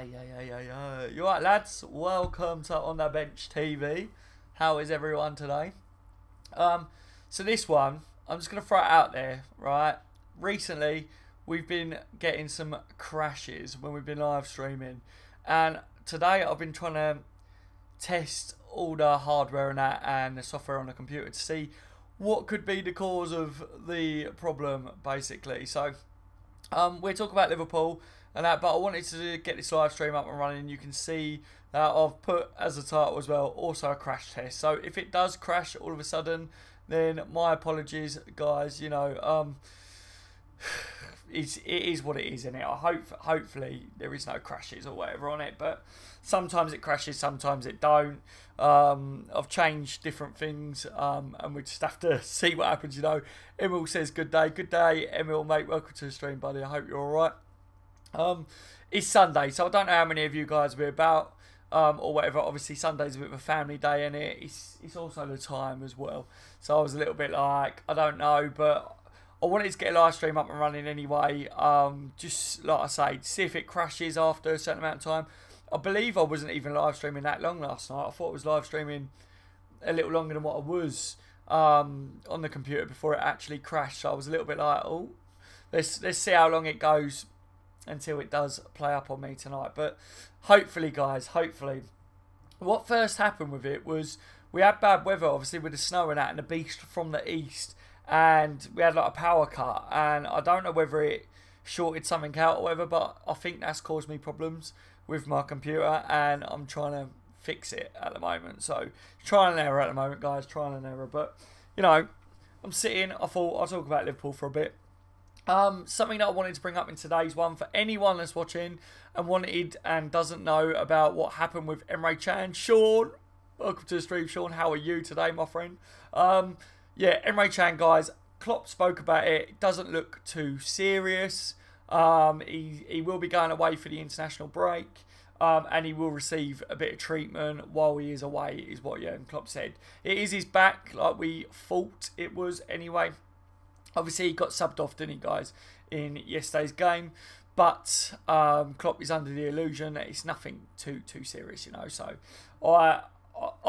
Yeah. You alright, lads? Welcome to On The Bench TV. How is everyone today? So this one, I'm just going to throw it out there, right? Recently, we've been getting some crashes when we've been live streaming. And today, I've been trying to test all the hardware and that and the software on the computer to see what could be the cause of the problem, basically. So, we're talking about Liverpool and that, but I wanted to get this live stream up and running. You can see that I've put as a title as well, also a crash test. So if it does crash all of a sudden, then my apologies, guys. You know, it is what it is, isn't it? Hopefully there is no crashes or whatever on it, but sometimes it crashes, sometimes it don't. I've changed different things, and we just have to see what happens. You know, Emil says good day, Emil, mate. Welcome to the stream, buddy. I hope you're all right. It's Sunday, so I don't know how many of you guys will be about, or whatever. Obviously, Sunday's a bit of a family day, and it's also the time as well. So I was a little bit like, I don't know, but I wanted to get a live stream up and running anyway. Just like I say, see if it crashes after a certain amount of time. I believe I wasn't even live streaming that long last night. I thought I was live streaming a little longer than what I was on the computer before it actually crashed. So I was a little bit like, oh, let's see how long it goes until it does play up on me tonight. But hopefully, guys, hopefully. What first happened with it was we had bad weather, obviously, with the snow and that, and the beast from the east. And we had like a power cut. And I don't know whether it shorted something out or whatever, but I think that's caused me problems with my computer. And I'm trying to fix it at the moment. So, trial and error at the moment, guys. Trial and error. But, you know, I'm sitting. I thought I'll talk about Liverpool for a bit. Something that I wanted to bring up in today's one for anyone that's watching and wanted and doesn't know about what happened with Emre Can. Sean, welcome to the stream, Sean. How are you today, my friend? Yeah, Emre Can, guys. Klopp spoke about it. It doesn't look too serious. He will be going away for the international break. And he will receive a bit of treatment while he is away, is what Jurgen Klopp said. It is his back, like we thought it was anyway. Obviously, he got subbed off, didn't he, guys, in yesterday's game. But Klopp is under the illusion that it's nothing too serious, you know. So I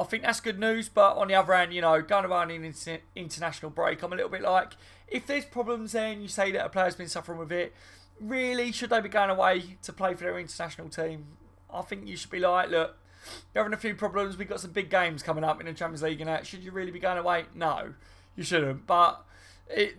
think that's good news. But on the other hand, you know, going away on an international break, I'm a little bit like, if there's problems there and you say that a player's been suffering with it, really, should they be going away to play for their international team? I think you should be like, look, you're having a few problems. We've got some big games coming up in the Champions League and that. Should you really be going away? No, you shouldn't. But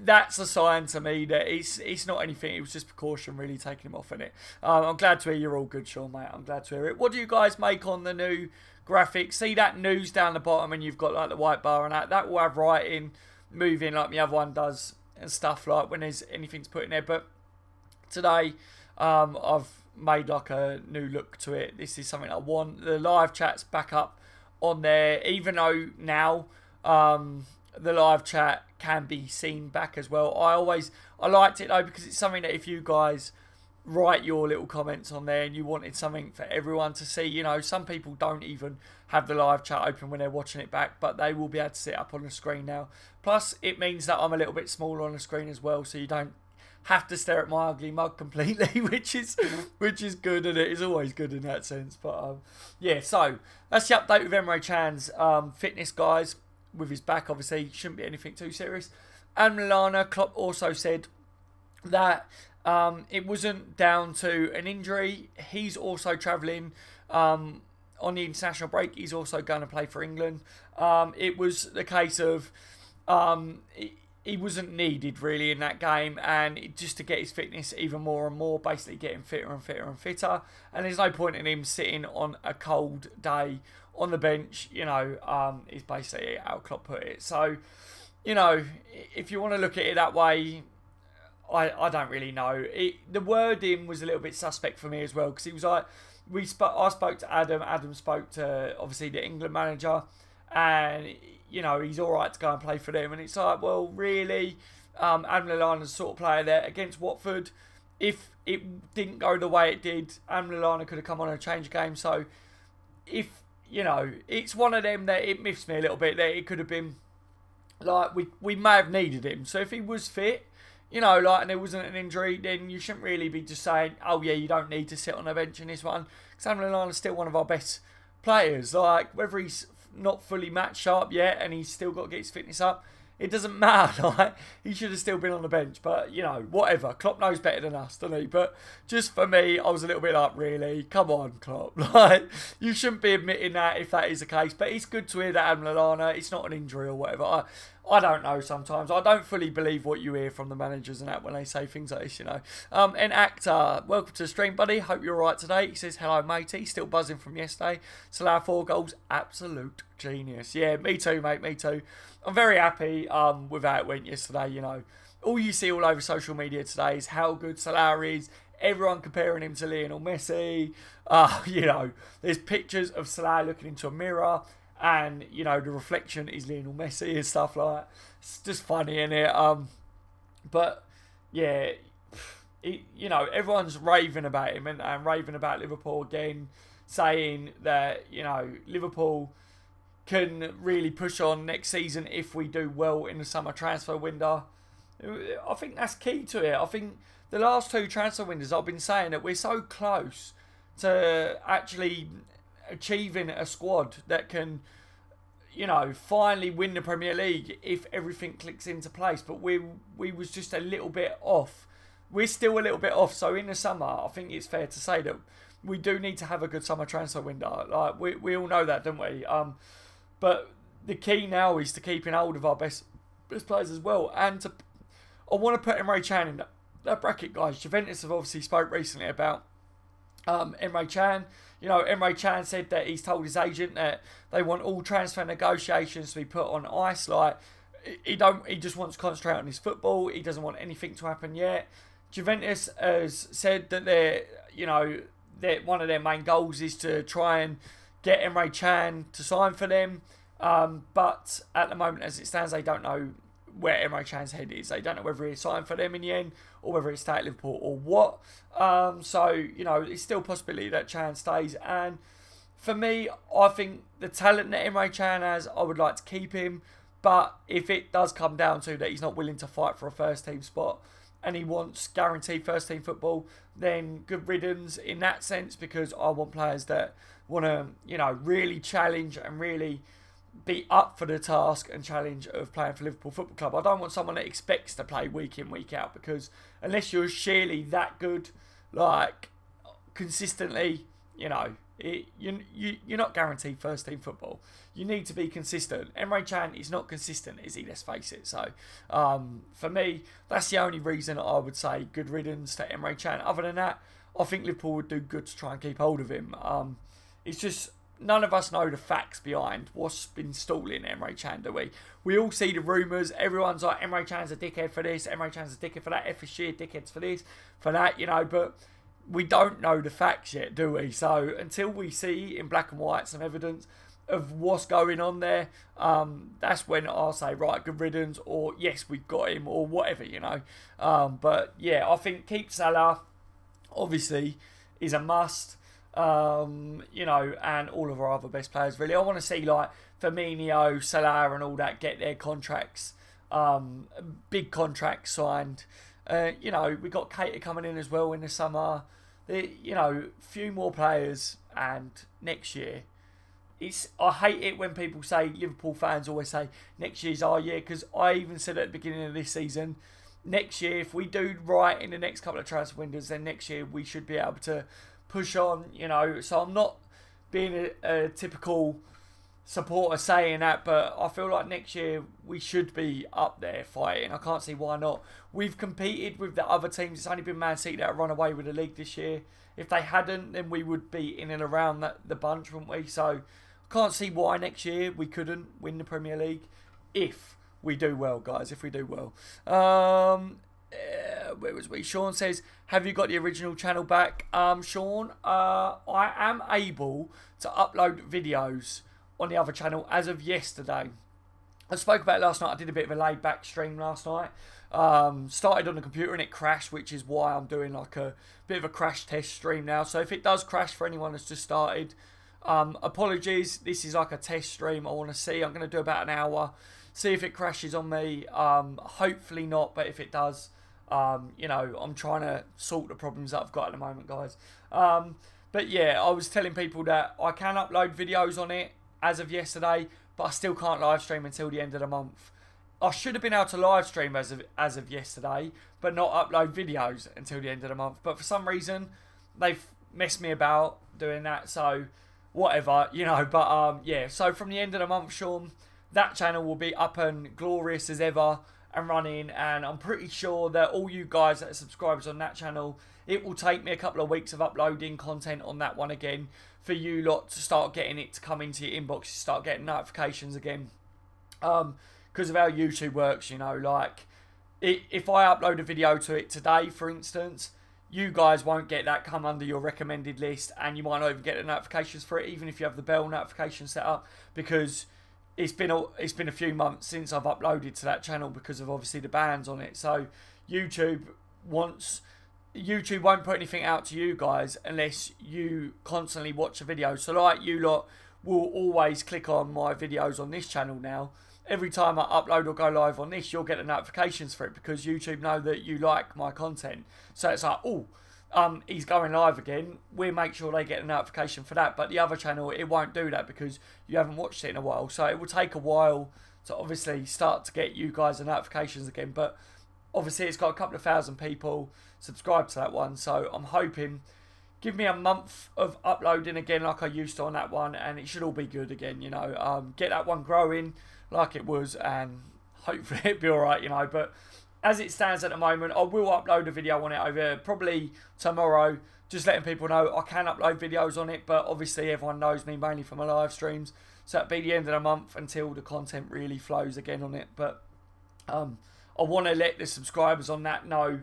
that's a sign to me that it's not anything. It was just precaution, really, taking him off in it. I'm glad to hear you're all good, Sean, mate. I'm glad to hear it. What do you guys make on the new graphics? See that news down the bottom and you've got like the white bar and that. That will have writing, moving like the other one does and stuff like when there's anything to put in there. But today, I've made like a new look to it. This is something I want. The live chat's back up on there, even though now the live chat can be seen back as well. I liked it though because it's something that if you guys write your little comments on there and you wanted something for everyone to see, you know, some people don't even have the live chat open when they're watching it back, but they will be able to sit up on the screen now. Plus, it means that I'm a little bit smaller on the screen as well, so you don't have to stare at my ugly mug completely, which is good, and it is always good in that sense. But yeah, so that's the update with Emre Can's fitness, guys. With his back, obviously, shouldn't be anything too serious. And Milana, Klopp also said that it wasn't down to an injury. He's also travelling on the international break. He's also going to play for England. It was the case of he wasn't needed really in that game, and just to get his fitness even more and more, basically getting fitter and fitter and fitter. And there's no point in him sitting on a cold day on the bench, you know, is basically how Klopp put it. So, you know, if you want to look at it that way, I don't really know. The wording was a little bit suspect for me as well, because he was like, I spoke to Adam spoke to, obviously, the England manager, and, you know, he's all right to go and play for them. And it's like, well, really, Adam Lallana's the sort of player there against Watford. If it didn't go the way it did, Adam Lallana could have come on and changed the game. So, if, you know, it's one of them that it miffs me a little bit that it could have been, like, we may have needed him. So if he was fit, you know, like, and there wasn't an injury, then you shouldn't really be just saying, oh yeah, you don't need to sit on the bench in this one. Because Lallana's still one of our best players. Like, whether he's not fully match sharp yet and he's still got to get his fitness up, it doesn't matter. Like, he should have still been on the bench. But, you know, whatever. Klopp knows better than us, doesn't he? But just for me, I was a little bit like, really? Come on, Klopp. Like, you shouldn't be admitting that if that is the case. But it's good to hear that Lallana, it's not an injury or whatever. I don't know sometimes. I don't fully believe what you hear from the managers and that when they say things like this, you know. And Actor, welcome to the stream, buddy. Hope you're alright today. He says, hello, matey. Still buzzing from yesterday. Salah 4 goals. Absolute genius. Yeah, me too, mate. Me too. I'm very happy with how it went yesterday, you know. All you see all over social media today is how good Salah is. Everyone comparing him to Lionel Messi. You know, there's pictures of Salah looking into a mirror. And, you know, the reflection is Lionel Messi and stuff like that. It's just funny, innit? But, yeah, you know, everyone's raving about him and raving about Liverpool again, saying that, you know, Liverpool can really push on next season if we do well in the summer transfer window. I think that's key to it. I think the last 2 transfer windows, I've been saying that we're so close to actually achieving a squad that can, you know, finally win the Premier League if everything clicks into place. But we was just a little bit off. We're still a little bit off. So in the summer, I think it's fair to say that we do need to have a good summer transfer window. Like we all know that, don't we? But the key now is to keeping hold of our best players as well. And I want to put Emre Can in that bracket, guys. Juventus have obviously spoke recently about Emre Can. You know, Emre Can said that he's told his agent that they want all transfer negotiations to be put on ice. Like, he just wants to concentrate on his football. He doesn't want anything to happen yet. Juventus has said that that one of their main goals is to try and get Emre Can to sign for them. But at the moment, as it stands, they don't know where Emre Can's head is. They don't know whether he's signed for them in the end or whether it's stay at Liverpool or what. So, you know, it's still a possibility that Can stays. And for me, I think the talent that Emre Can has, I would like to keep him. But if it does come down to that he's not willing to fight for a first team spot and he wants guaranteed first team football, then good riddance in that sense, because I want players that want to, you know, really challenge and really be up for the task and challenge of playing for Liverpool Football Club. I don't want someone that expects to play week in, week out, because unless you're sheerly that good, like, consistently, you know, you're not guaranteed first team football. You need to be consistent. Emre Can is not consistent, is he? Let's face it. So, for me, that's the only reason I would say good riddance to Emre Can. Other than that, I think Liverpool would do good to try and keep hold of him. It's just, none of us know the facts behind what's been stalling Emre Can, do we? We all see the rumours. Everyone's like, Emre Can's a dickhead for this, Emre Can's a dickhead for that, FSG are dickheads for this, for that, you know, but we don't know the facts yet, do we? So until we see in black and white some evidence of what's going on there, that's when I'll say, right, good riddance, or yes, we've got him, or whatever, you know. But yeah, I think keep Salah, obviously, is a must. You know, and all of our other best players, really. I want to see, like, Firmino, Salah and all that get their contracts, big contracts signed. You know, we got Keita coming in as well in the summer. You know, few more players, and next year, I hate it when people say, Liverpool fans always say, next year's our year, because I even said at the beginning of this season, next year, if we do right in the next couple of transfer windows, then next year we should be able to push on, you know. So I'm not being a typical supporter saying that, but I feel like next year we should be up there fighting. I can't see why not. We've competed with the other teams. It's only been Man City that have run away with the league this year. If they hadn't, then we would be in and around the bunch, wouldn't we? So I can't see why next year we couldn't win the Premier League if we do well, guys, if we do well. Where was we? Sean says, have you got the original channel back? Sean, I am able to upload videos on the other channel as of yesterday. I spoke about it last night. I did a bit of a laid back stream last night. Started on the computer and it crashed, which is why I'm doing like a bit of a crash test stream now. So if it does crash for anyone that's just started, apologies. This is like a test stream. I want to see. I'm going to do about an hour. See if it crashes on me. Hopefully not, but if it does, You know, I'm trying to sort the problems that I've got at the moment, guys. But yeah, I was telling people that I can upload videos on it as of yesterday, but I still can't live stream until the end of the month. I should have been able to live stream as of yesterday, but not upload videos until the end of the month. But for some reason, they've messed me about doing that, so whatever, you know. But yeah, so from the end of the month, Sean, that channel will be up and glorious as ever and running, and I'm pretty sure that all you guys that are subscribers on that channel, it will take me a couple of weeks of uploading content on that one again for you lot to start getting it to come into your inbox, to start getting notifications again. Because of how YouTube works, you know, like if I upload a video to it today, for instance, you guys won't get that come under your recommended list, and you might not even get the notifications for it, even if you have the bell notification set up, because it's been a few months since I've uploaded to that channel because of obviously the bans on it. So YouTube won't put anything out to you guys unless you constantly watch a video. So like you lot will always click on my videos on this channel now. Every time I upload or go live on this, you'll get the notifications for it because YouTube know that you like my content. So it's like, oh, he's going live again. We'll make sure they get a notification for that. But the other channel, it won't do that because you haven't watched it in a while. So it will take a while to obviously start to get you guys the notifications again. But obviously it's got a couple of thousand people subscribed to that one. So I'm hoping, give me a month of uploading again like I used to on that one, and it should all be good again, you know. Get that one growing like it was, and hopefully it'll be alright, you know. But as it stands at the moment, I will upload a video on it over probably tomorrow, just letting people know I can upload videos on it. But obviously everyone knows me mainly from my live streams, so it'll be the end of the month until the content really flows again on it. But I want to let the subscribers on that know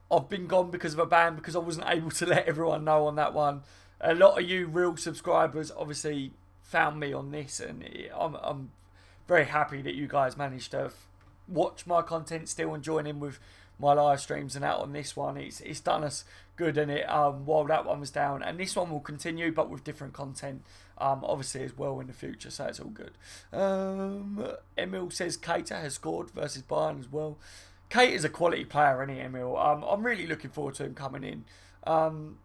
I've been gone because of a ban, because I wasn't able to let everyone know on that one. A lot of you real subscribers obviously found me on this, and I'm very happy that you guys managed to watch my content still and join in with my live streams and out on this one. It's done us good, and it while that one was down, and this one will continue but with different content obviously as well in the future, so it's all good. Emil says Keita has scored versus Bayern as well. Kate is a quality player, isn't he, Emil? I'm really looking forward to him coming in.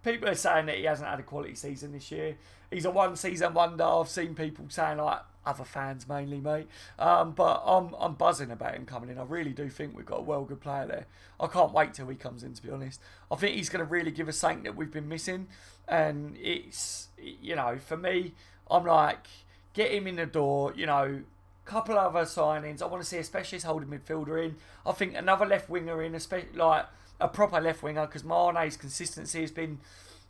People are saying that he hasn't had a quality season this year. He's a one-season wonder. I've seen people saying, like, other fans mainly, mate. But I'm buzzing about him coming in. I really do think we've got a well-good player there. I can't wait till he comes in, to be honest. I think he's going to really give us something that we've been missing. And it's, you know, for me, I'm like, get him in the door, you know. Couple other signings. I want to see a specialist holding midfielder in. I think another left winger in, like a proper left winger, because Mane's consistency has been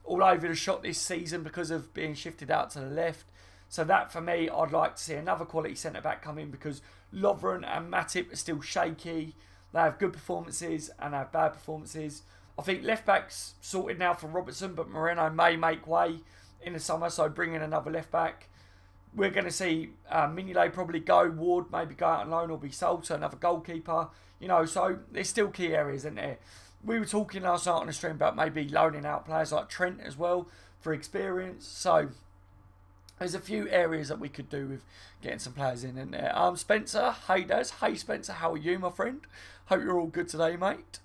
all over the shot this season because of being shifted out to the left. So that for me, I'd like to see another quality centre back come in, because Lovren and Matip are still shaky. They have good performances and they have bad performances. I think left back's sorted now for Robertson, but Moreno may make way in the summer, so bring in another left back. We're going to see Mignolet probably go. Ward maybe go out on loan or be sold to another goalkeeper. You know, so there's still key areas, isn't there? We were talking last night on the stream about maybe loaning out players like Trent as well for experience. So there's a few areas that we could do with getting some players in there. Spencer, hey Des. Hey Spencer, how are you, my friend? Hope you're all good today, mate.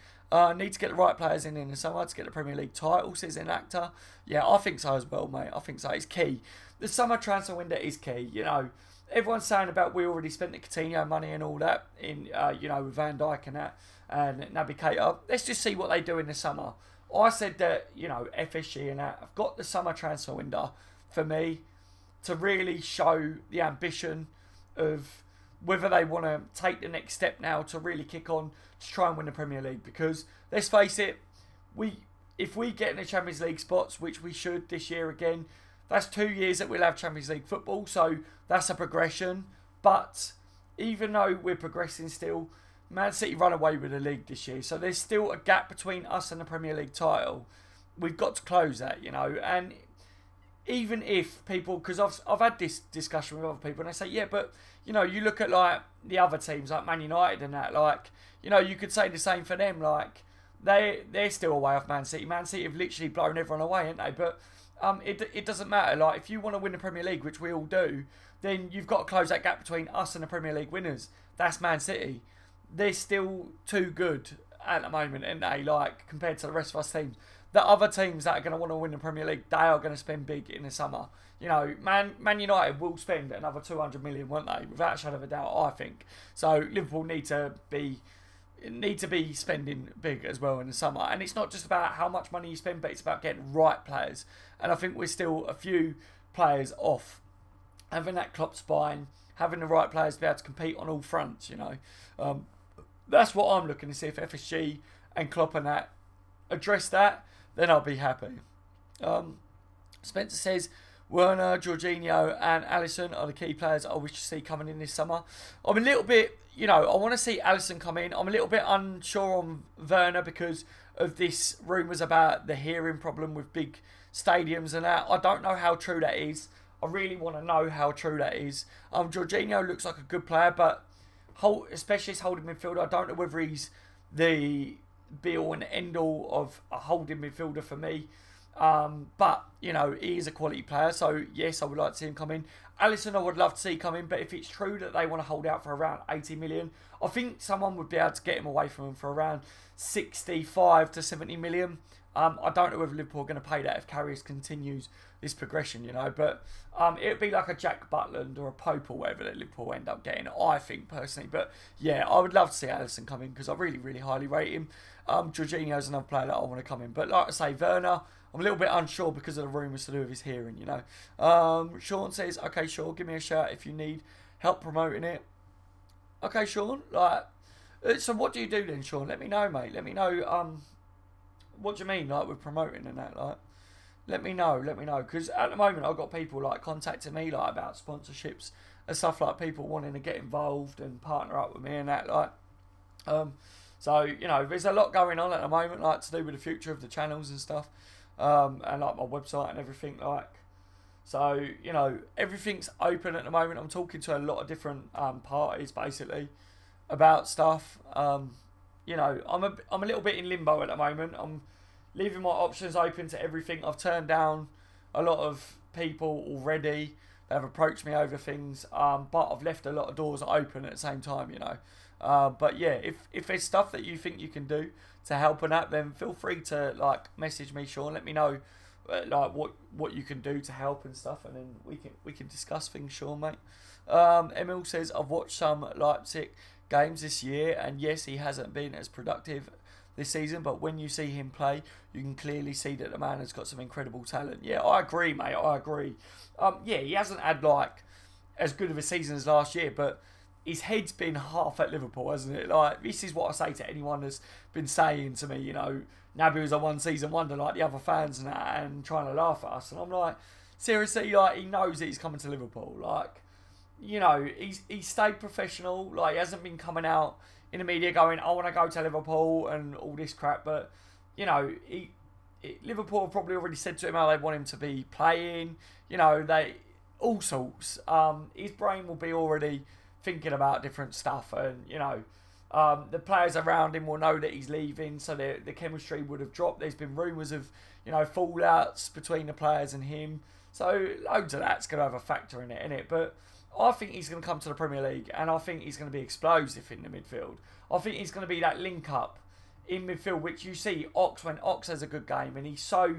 Need to get the right players in the summer to get the Premier League title, says an actor. Yeah, I think so as well, mate. I think so. It's key. The summer transfer window is key. You know, everyone's saying about we already spent the Coutinho money and all that in, you know, with Van Dijk and that, and Naby Keita. Let's just see what they do in the summer. I said that, you know, FSG and that have got the summer transfer window for me to really show the ambition of whether they want to take the next step now to really kick on to try and win the Premier League. Because let's face it, if we get in the Champions League spots, which we should this year again, that's 2 years that we'll have Champions League football, so that's a progression. But even though we're progressing still, Man City run away with the league this year, so there's still a gap between us and the Premier League title. We've got to close that, you know. And even if people, because I've had this discussion with other people, and they say, yeah, but, you know, you look at, like, the other teams, like Man United and that, like, you know, you could say the same for them, like, they're still away off Man City. Man City have literally blown everyone away, haven't they? But it doesn't matter. Like, if you want to win the Premier League, which we all do, then you've got to close that gap between us and the Premier League winners. That's Man City. They're still too good at the moment, aren't they? Like, compared to the rest of us teams. The other teams that are going to want to win the Premier League, they are going to spend big in the summer. You know, Man United will spend another 200 million, won't they? Without a shadow of a doubt, I think. So Liverpool need to be spending big as well in the summer. And it's not just about how much money you spend, but it's about getting right players. And I think we're still a few players off having that Klopp spine, having the right players to be able to compete on all fronts, you know. That's what I'm looking to see. If FSG and Klopp and that address that, then I'll be happy. Spencer says, Werner, Jorginho and Alisson are the key players I wish to see coming in this summer. I'm a little bit, you know, I want to see Alisson come in. I'm a little bit unsure on Werner because of this rumours about the hearing problem with big stadiums and that. I don't know how true that is. I really want to know how true that is. Jorginho looks like a good player, but especially as holding midfielder, I don't know whether he's the be-all and end-all of a holding midfielder for me. But, you know, he is a quality player, so yes, I would like to see him come in. Alisson, I would love to see come in, but if it's true that they want to hold out for around 80 million, I think someone would be able to get him away from him for around 65 to 70 million. I don't know whether Liverpool are going to pay that if Karius continues this progression, you know, but it would be like a Jack Butland or a Pope or whatever that Liverpool end up getting, I think, personally. But yeah, I would love to see Alisson come in because I really, really highly rate him. Jorginho's another player that I want to come in. But like I say, Werner, I'm a little bit unsure because of the rumours to do with his hearing, you know. Sean says, okay, sure, give me a shout if you need help promoting it. Okay, Sean, like, so what do you do then, Sean? Let me know, mate. Let me know, what do you mean, like, with promoting and that, like? Let me know, because at the moment I've got people, like, contacting me, like, about sponsorships and stuff, like, people wanting to get involved and partner up with me and that, like, so, you know, there's a lot going on at the moment, like, to do with the future of the channels and stuff, and, like, my website and everything, like, so, you know, everything's open at the moment. I'm talking to a lot of different parties, basically, about stuff. You know, I'm a little bit in limbo at the moment. I'm leaving my options open to everything. I've turned down a lot of people already that have approached me over things, but I've left a lot of doors open at the same time, you know. But yeah, if there's stuff that you think you can do to help and that, then feel free to, like, message me, Sean. Let me know, like, what you can do to help and stuff, and then we can discuss things, Sean, mate. Emil says, I've watched some Leipzig games this year, and yes, he hasn't been as productive this season, but when you see him play, you can clearly see that the man has got some incredible talent. Yeah, I agree, mate. I agree. Yeah, he hasn't had, like, as good of a season as last year, but his head's been half at Liverpool, hasn't it? Like, this is what I say to anyone that's been saying to me, you know, Naby was a one-season wonder like the other fans and that, and trying to laugh at us. And I'm like, seriously, like, he knows that he's coming to Liverpool. Like, you know, he's stayed professional. Like, he hasn't been coming out in the media going, I want to go to Liverpool and all this crap. But, you know, Liverpool have probably already said to him how they want him to be playing. You know, all sorts. His brain will be already thinking about different stuff. And, you know, the players around him will know that he's leaving. So the chemistry would have dropped. There's been rumours of, you know, fallouts between the players and him. So loads of that's going to have a factor in it, innit? But I think he's going to come to the Premier League, and I think he's going to be explosive in the midfield. I think he's going to be that link-up in midfield, which you see Ox when Ox has a good game, and he's so,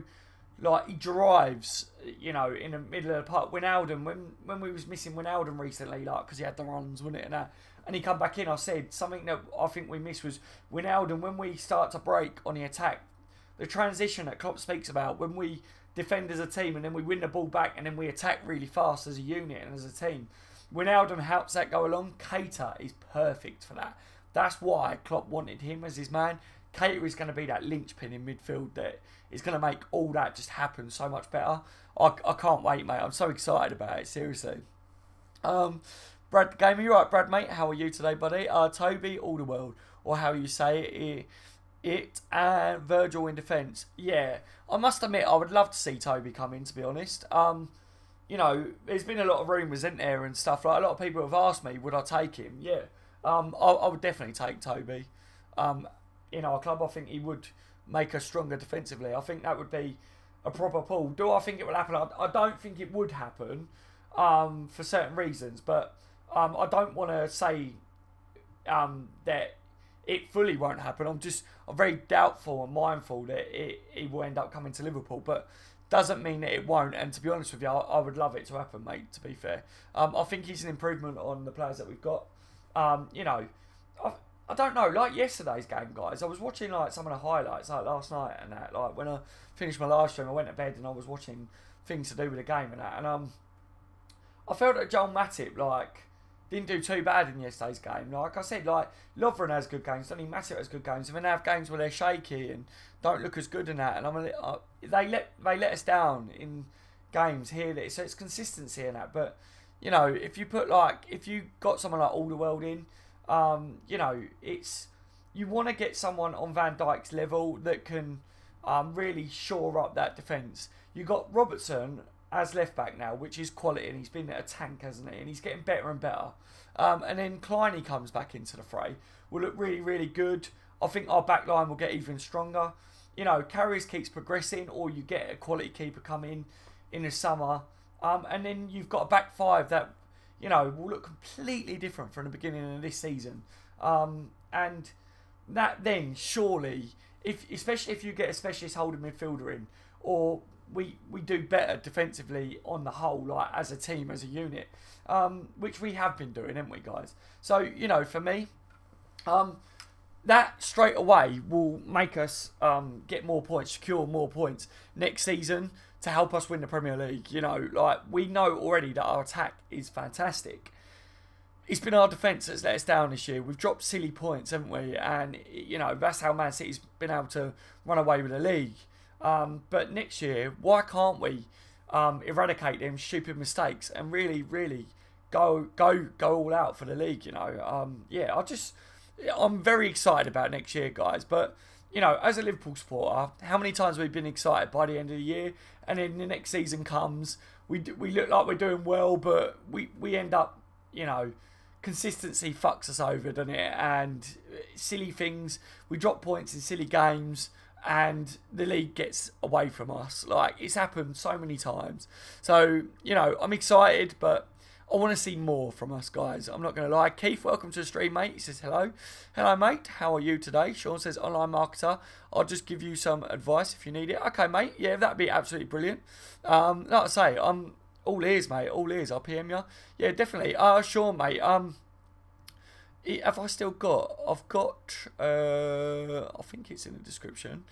like, he drives, you know, in the middle of the park. Wijnaldum, when we was missing Wijnaldum recently, like, because he had the runs, wasn't it, and that, and he come back in, I said, something that I think we missed was Wijnaldum, when we start to break on the attack, the transition that Klopp speaks about, when we defend as a team and then we win the ball back and then we attack really fast as a unit and as a team. Wijnaldum helps that go along. Keita is perfect for that. That's why Klopp wanted him as his man. Keita is going to be that linchpin in midfield that is going to make all that just happen so much better. I can't wait, mate. I'm so excited about it, seriously. Brad Gamer, you right, Brad, mate? How are you today, buddy? Toby Alderworld, or how you say it, and Virgil in defence. Yeah, I must admit, I would love to see Toby come in, to be honest. You know, there's been a lot of rumours, isn't there, and stuff. Like, a lot of people have asked me, would I take him? Yeah, I would definitely take Toby. In our club, I think he would make us stronger defensively. I think that would be a proper pull. Do I think it will happen? I don't think it would happen for certain reasons, but I don't want to say that it fully won't happen. I'm very doubtful and mindful that it will end up coming to Liverpool, but doesn't mean that it won't. And to be honest with you, I would love it to happen, mate. To be fair, I think he's an improvement on the players that we've got. You know, I don't know. Like yesterday's game, guys, I was watching like some of the highlights like last night and that. Like when I finished my live stream, I went to bed and I was watching things to do with the game and that. And I felt that Joel Matip like didn't do too bad in yesterday's game. Like I said, like Lovren has good games, Donny Matip has good games, and then they have games where they're shaky and don't look as good in that. And they let us down in games here. So it's consistency in that. But you know, if you got someone like Alderweireld in, you know, you want to get someone on Van Dijk's level that can really shore up that defence. You got Robertson as left back now, which is quality, and he's been a tank, hasn't he? And he's getting better and better. And then Kleiny comes back into the fray. Will look really, really good. I think our back line will get even stronger. You know, Carriers keeps progressing, or you get a quality keeper come in the summer. And then you've got a back five that, you know, will look completely different from the beginning of this season. And that then surely, especially if you get a specialist holding midfielder in, or we do better defensively on the whole, like as a team, as a unit, which we have been doing, haven't we, guys? So, you know, for me, that straight away will make us get more points, secure more points next season to help us win the Premier League. You know, like we know already that our attack is fantastic. It's been our defence that's let us down this year. We've dropped silly points, haven't we? And, you know, that's how Man City's been able to run away with the league. But next year, why can't we eradicate them stupid mistakes and really, really go all out for the league? You know, yeah, I'm very excited about next year, guys. But you know, as a Liverpool supporter, how many times we've been excited by the end of the year, and then the next season comes, we look like we're doing well, but we end up, you know, consistency fucks us over, doesn't it? And silly things, we drop points in silly games, and the league gets away from us. Like, it's happened so many times. So, you know, I'm excited, but I want to see more from us, guys. I'm not going to lie. Keith, welcome to the stream, mate. He says, hello. Hello, mate. How are you today? Sean says, online marketer. I'll just give you some advice if you need it. Okay, mate. Yeah, that'd be absolutely brilliant. Like I say, I'm all ears, mate. All ears. I'll PM you. Yeah, definitely. Sean, mate. Have I still got? I've got, I think it's in the description.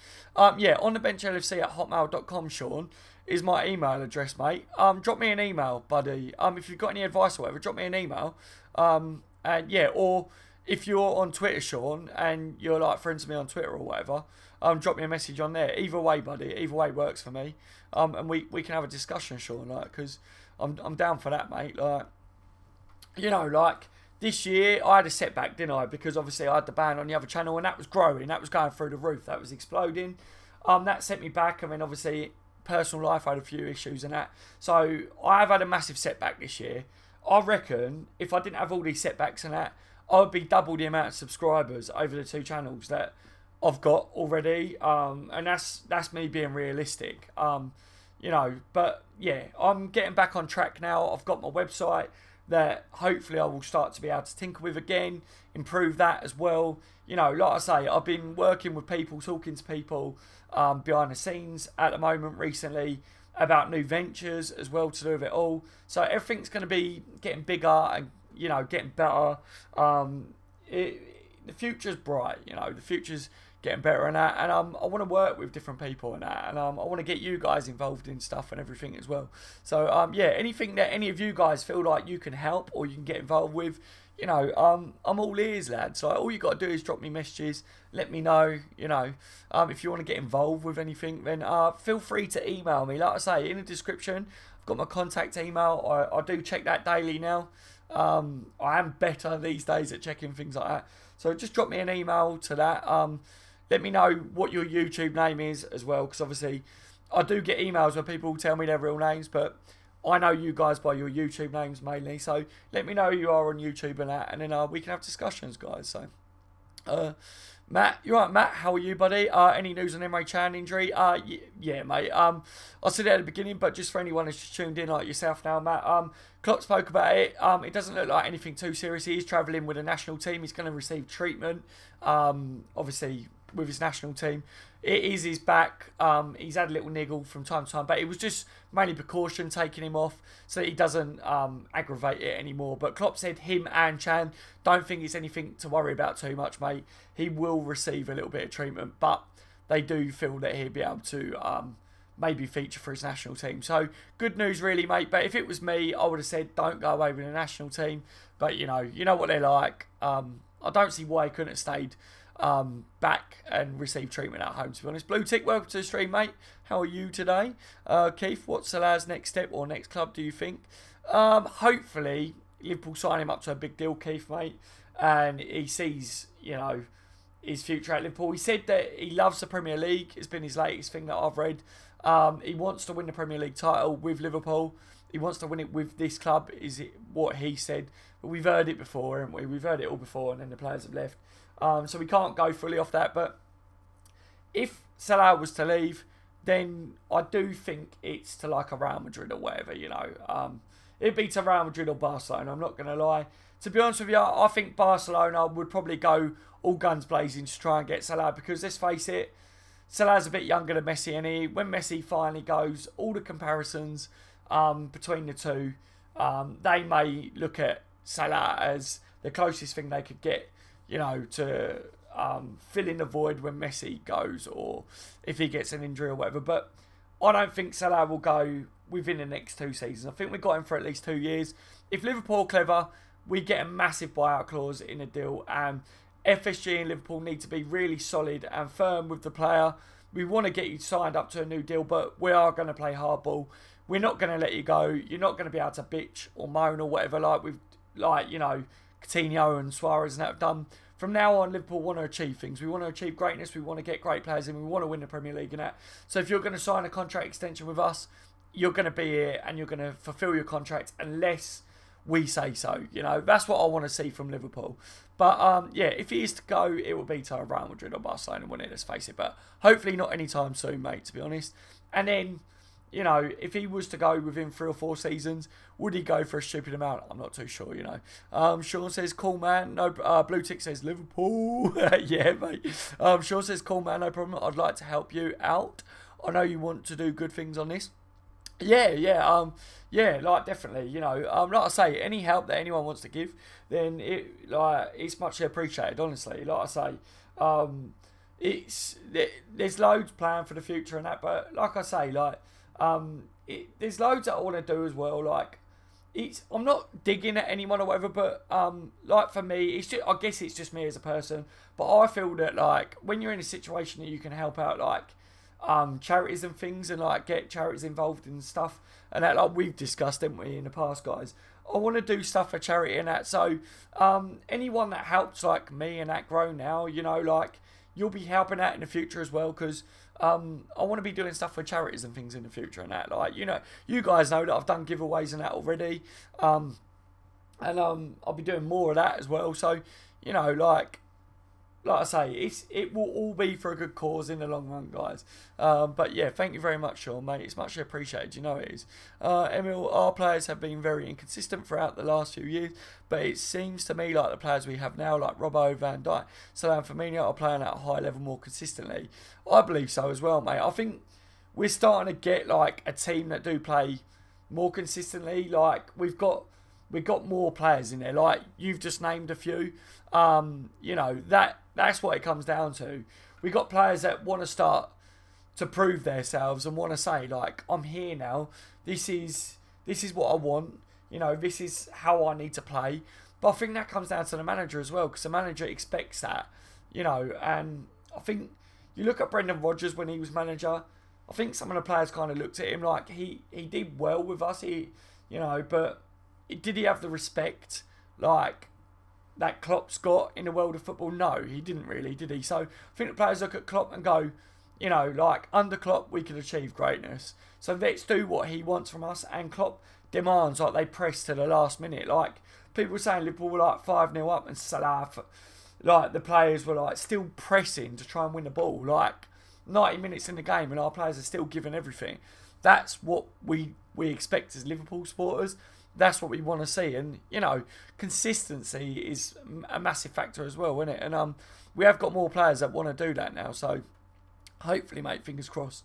Yeah, on the bench LFC at hotmail.com, Sean, is my email address, mate. Drop me an email, buddy. If you've got any advice or whatever, drop me an email. And yeah, or if you're on Twitter, Sean, and you're like friends with me on Twitter or whatever, drop me a message on there. Either way, buddy. Either way works for me. And we can have a discussion, Sean, like, because I'm down for that, mate. Like, you know, like, this year, I had a setback, didn't I? Because obviously I had the ban on the other channel, and that was growing. That was going through the roof. That was exploding. That set me back. I mean, obviously, personal life, I had a few issues and that. So, I have had a massive setback this year. I reckon, if I didn't have all these setbacks and that, I would be double the amount of subscribers over the two channels that I've got already. And that's me being realistic. You know, but yeah, I'm getting back on track now. I've got my website that hopefully I will start to be able to tinker with again, improve that as well. You know, like I say, I've been working with people, talking to people behind the scenes at the moment recently about new ventures as well to do with it all. So everything's going to be getting bigger and, you know, getting better. The future's bright, you know, the future's getting better and that, and I want to work with different people and that, and I want to get you guys involved in stuff and everything as well. So yeah, anything that any of you guys feel like you can help or you can get involved with, you know, I'm all ears, lads. So all you got to do is drop me messages, let me know, you know, if you want to get involved with anything, then feel free to email me. Like I say, in the description, I've got my contact email. I do check that daily now. I am better these days at checking things like that. So just drop me an email to that. Let me know what your YouTube name is as well, because obviously I do get emails where people tell me their real names, but I know you guys by your YouTube names mainly. So let me know who you are on YouTube and that, and then we can have discussions, guys. So, Matt, you right, Matt? How are you, buddy? Any news on Emre Can injury? Yeah, mate. I said it at the beginning, but just for anyone who's just tuned in, like yourself now, Matt. Klopp spoke about it. It doesn't look like anything too serious. He is travelling with a national team. He's going to receive treatment. Obviously with his national team. It is his back. He's had a little niggle from time to time, but it was just mainly precaution taking him off so that he doesn't aggravate it anymore. But Klopp said him and Chan don't think it's anything to worry about too much, mate. He will receive a little bit of treatment, but they do feel that he'll be able to maybe feature for his national team. So good news really, mate. But if it was me, I would have said don't go away with the national team. But you know what they're like. I don't see why he couldn't have stayed back and receive treatment at home, to be honest. Blue Tick, welcome to the stream, mate. How are you today? Keith, what's Salah's next step or next club, do you think? Hopefully Liverpool sign him up to a big deal, Keith, mate, and he sees, his future at Liverpool. He said that he loves the Premier League. It's been his latest thing that I've read. He wants to win the Premier League title with Liverpool. He wants to win it with this club, is it what he said. But we've heard it before, haven't we? We've heard it all before, and then the players have left. So we can't go fully off that. But if Salah was to leave, then I do think it's to like a Real Madrid or whatever, It'd be to Real Madrid or Barcelona, I'm not going to lie. To be honest with you, I think Barcelona would probably go all guns blazing to try and get Salah, because let's face it, Salah's a bit younger than Messi, and when Messi finally goes, all the comparisons between the two, they may look at Salah as the closest thing they could get, to fill in the void when Messi goes, or if he gets an injury or whatever. But I don't think Salah will go within the next 2 seasons. I think we got him for at least 2 years. If Liverpool are clever, we get a massive buyout clause in a deal, and FSG and Liverpool need to be really solid and firm with the player. We want to get you signed up to a new deal, but we are going to play hardball. We're not going to let you go. You're not going to be able to bitch or moan or whatever like Coutinho and Suarez and that have done. From now on, Liverpool want to achieve things. We want to achieve greatness. We want to get great players in. We want to win the Premier League and that. So if you're going to sign a contract extension with us, you're going to be here and you're going to fulfil your contract unless we say so. That's what I want to see from Liverpool. But yeah, if he is to go, it will be to Real Madrid or Barcelona, wouldn't it? Let's face it. But hopefully not anytime soon, mate, to be honest. And then, if he was to go within 3 or 4 seasons, would he go for a stupid amount? I'm not too sure, Sean says, cool, man. No, Blue Tick says, Liverpool. Yeah, mate. Sean says, cool, man, no problem. I'd like to help you out. I know you want to do good things on this. Yeah, definitely, like I say, any help that anyone wants to give, then it's much appreciated, honestly. Like I say, there's loads planned for the future and that, but like I say, there's loads that I want to do as well. I'm not digging at anyone or whatever, but for me, I guess it's just me as a person, but I feel that when you're in a situation that you can help out charities and things, and get charities involved in stuff and that, we've discussed, didn't we, in the past, guys. I want to do stuff for charity and that. So anyone that helps me and that grow now, you'll be helping out in the future as well, because I want to be doing stuff for charities and things in the future and that. You guys know that I've done giveaways and that already, and I'll be doing more of that as well. So like I say, it will all be for a good cause in the long run, guys. But yeah, thank you very much, Sean, mate. It's much appreciated. It is. Emil, our players have been very inconsistent throughout the last few years, but it seems to me like the players we have now, like Robbo, Van Dijk, Salah and Firmino, are playing at a high level more consistently. I believe so as well, mate. I think we're starting to get a team that do play more consistently. We've got more players in there. You've just named a few. That's what it comes down to. We got players that want to start to prove themselves and want to say, I'm here now. This is what I want. This is how I need to play. But I think that comes down to the manager as well, because the manager expects that. And I think you look at Brendan Rodgers when he was manager. I think some of the players kind of looked at him like he did well with us. But did he have the respect that Klopp's got in the world of football? No, he didn't really, did he? So I think the players look at Klopp and go, under Klopp we could achieve greatness. So let's do what he wants from us. And Klopp demands, they press to the last minute. People were saying Liverpool were 5-0 up and Salah like the players were like still pressing to try and win the ball, like 90 minutes in the game, and our players are still giving everything. That's what we expect as Liverpool supporters. That's what we want to see, and you know, consistency is a massive factor as well, isn't it? And we have got more players that want to do that now, so hopefully, mate, fingers crossed,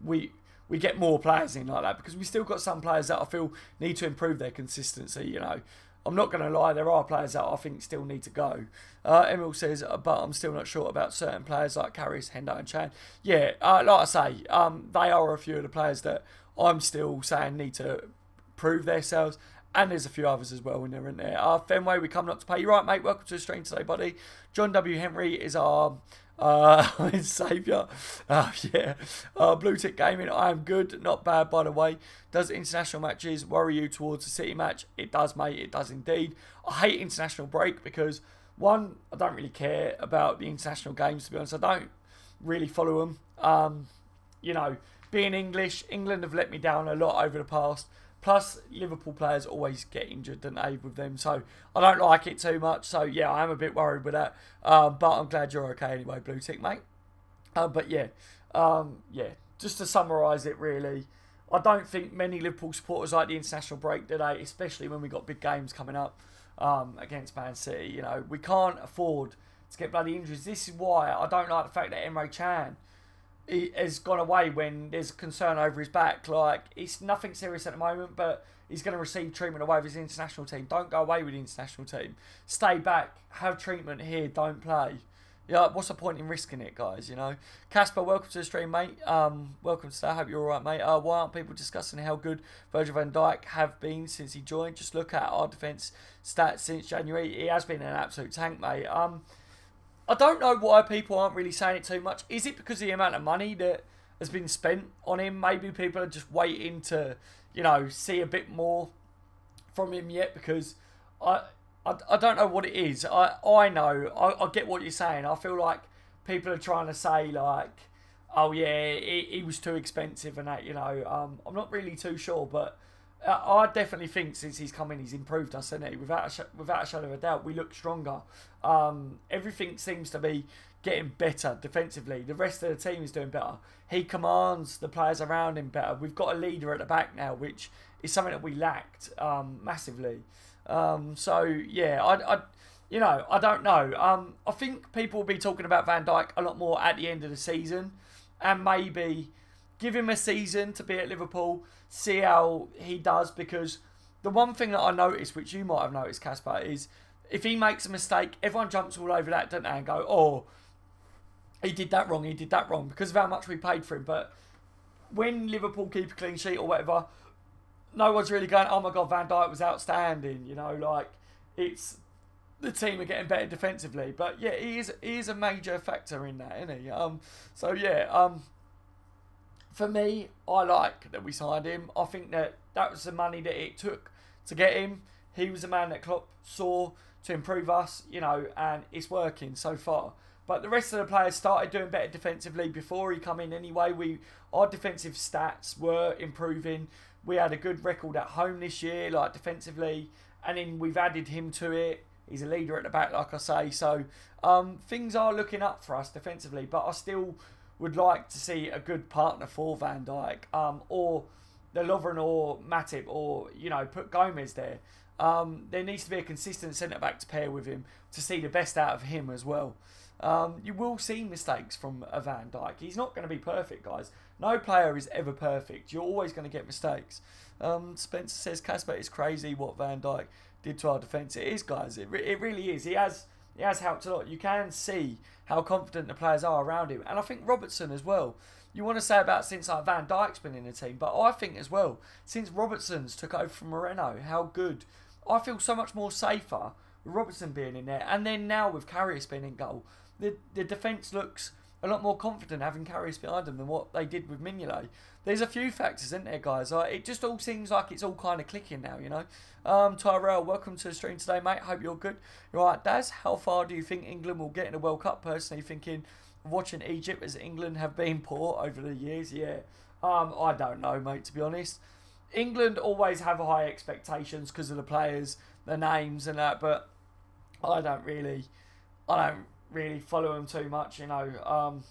we get more players in like that, because we still got some players that I feel need to improve their consistency. You know, I'm not going to lie, there are players that I think still need to go. Emil says, but I'm still not sure about certain players like Karius, Hendo and Chan. Yeah, like I say, they are a few of the players that I'm still saying need to prove themselves. And there's a few others as well when they're in there. Fenway, we coming up to pay. You're right, mate. Welcome to the stream today, buddy. John W. Henry is our saviour. Yeah. Blue Tick Gaming, I am good. Not bad, by the way. Does international matches worry you towards the City match? It does, mate. It does indeed. I hate international break because, one, I don't really care about the international games, to be honest. I don't really follow them. You know, being English, England have let me down a lot over the past. Plus, Liverpool players always get injured, don't they, with them. So, I don't like it too much. So, yeah, I am a bit worried with that. But I'm glad you're okay anyway, Blue Tick, mate. But, yeah. Yeah, just to summarise it, really. I don't think many Liverpool supporters like the international break today, especially when we got big games coming up against Man City. You know, we can't afford to get bloody injuries. This is why I don't like the fact that Emre Can has gone away when there's concern over his back. Like, it's nothing serious at the moment, but he's going to receive treatment away with his international team. Don't go away with the international team. Stay back. Have treatment here. Don't play. Yeah, what's the point in risking it, guys, you know? Casper, welcome to the stream, mate. Welcome to that. I hope you're alright, mate. Why aren't people discussing how good Virgil van Dijk have been since he joined? Just look at our defence stats since January. He has been an absolute tank, mate. I don't know why people aren't really saying it too much. Is it because of the amount of money that has been spent on him? Maybe people are just waiting to, you know, see a bit more from him yet, because I don't know what it is. I know. I get what you're saying. I feel like people are trying to say, like, oh, yeah, he was too expensive and that, you know. I'm not really too sure, but I definitely think since he's come in, he's improved us, hasn't he? Without a shadow of a doubt, we look stronger. Everything seems to be getting better defensively. The rest of the team is doing better. He commands the players around him better. We've got a leader at the back now, which is something that we lacked massively. So yeah, I don't know. I think people will be talking about Van Dijk a lot more at the end of the season, and maybe give him a season to be at Liverpool, see how he does, because the one thing that I noticed, which you might have noticed, Casper, is if he makes a mistake, everyone jumps all over that, don't they, and go, oh, he did that wrong, because of how much we paid for him. But when Liverpool keep a clean sheet or whatever, no one's really going, oh my God, Van Dijk was outstanding, you know, like, it's, the team are getting better defensively. But yeah, he is a major factor in that, isn't he? So yeah, for me, I like that we signed him. I think that was the money that it took to get him. He was the man that Klopp saw to improve us, you know, and it's working so far. But the rest of the players started doing better defensively before he come in anyway. Our defensive stats were improving. We had a good record at home this year, like defensively, and then we've added him to it. He's a leader at the back, like I say. So things are looking up for us defensively, but I still would like to see a good partner for Van Dijk, or the Lovren or Matip, or, you know, put Gomez there. There needs to be a consistent centre-back to pair with him to see the best out of him as well. You will see mistakes from a Van Dijk. He's not going to be perfect, guys. No player is ever perfect. You're always going to get mistakes. Spencer says, Casper, it's crazy what Van Dijk did to our defence. It is, guys. It really is. He has helped a lot. You can see how confident the players are around him. And I think Robertson as well. You want to say about since Van Dijk's been in the team, but I think as well, since Robertson's took over from Moreno, how good. I feel so much more safer with Robertson being in there. And then now with Karius being in goal, the defence looks a lot more confident having Karius behind them than what they did with Mignolet. There's a few factors, isn't there, guys? It just all seems like it's all kind of clicking now, you know. Tyrell, welcome to the stream today, mate. Hope you're good. Right, Daz, how far do you think England will get in the World Cup? Personally thinking of watching Egypt, as England have been poor over the years. Yeah, I don't know, mate, to be honest. England always have high expectations because of the players, the names and that, but I don't really follow them too much, you know.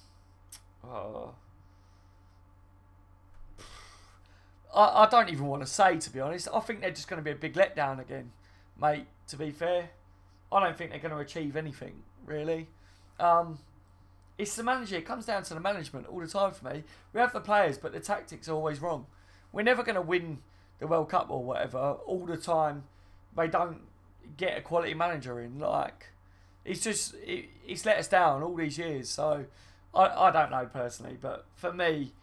I don't even want to say, to be honest. I think they're just going to be a big letdown again, mate, to be fair. I don't think they're going to achieve anything, really. It's the manager. It comes down to the management all the time for me. We have the players, but the tactics are always wrong. We're never going to win the World Cup or whatever all the time. They don't get a quality manager in. Like, it's let us down all these years. So, I don't know personally, but for me,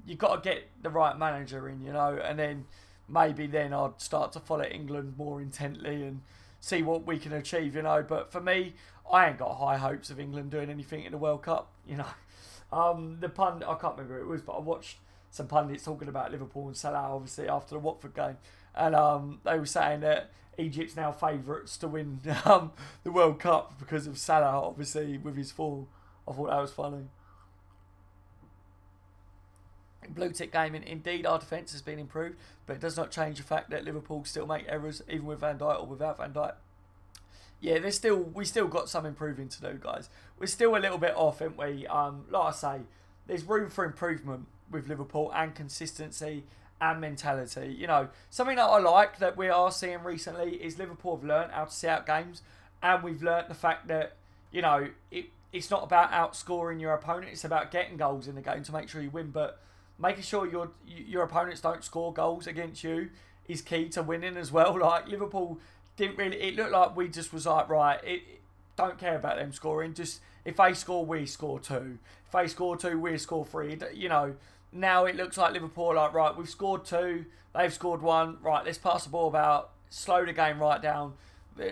you've got to get the right manager in, you know, and then maybe then I'd start to follow England more intently and see what we can achieve, you know. But for me, I ain't got high hopes of England doing anything in the World Cup, you know. The pundit, I can't remember who it was, but I watched some pundits talking about Liverpool and Salah, obviously, after the Watford game. And they were saying that Egypt's now favourites to win the World Cup because of Salah, obviously, with his fall. I thought that was funny. Blue tick gaming, indeed our defence has been improved, but it does not change the fact that Liverpool still make errors even with Van Dijk or without Van Dijk. Yeah, we still got some improving to do, guys. We're still a little bit off, aren't we? Like I say, there's room for improvement with Liverpool and consistency and mentality. You know, something that I like that we are seeing recently is Liverpool have learnt how to see out games, and we've learnt the fact that, you know, it's not about outscoring your opponent, it's about getting goals in the game to make sure you win, but making sure your opponents don't score goals against you is key to winning as well. Like, Liverpool didn't really... It looked like we just was like, right, don't care about them scoring. Just, if they score, we score 2. If they score 2, we score 3. You know, now it looks like Liverpool are like, right, we've scored 2, they've scored 1. Right, let's pass the ball about, slow the game right down,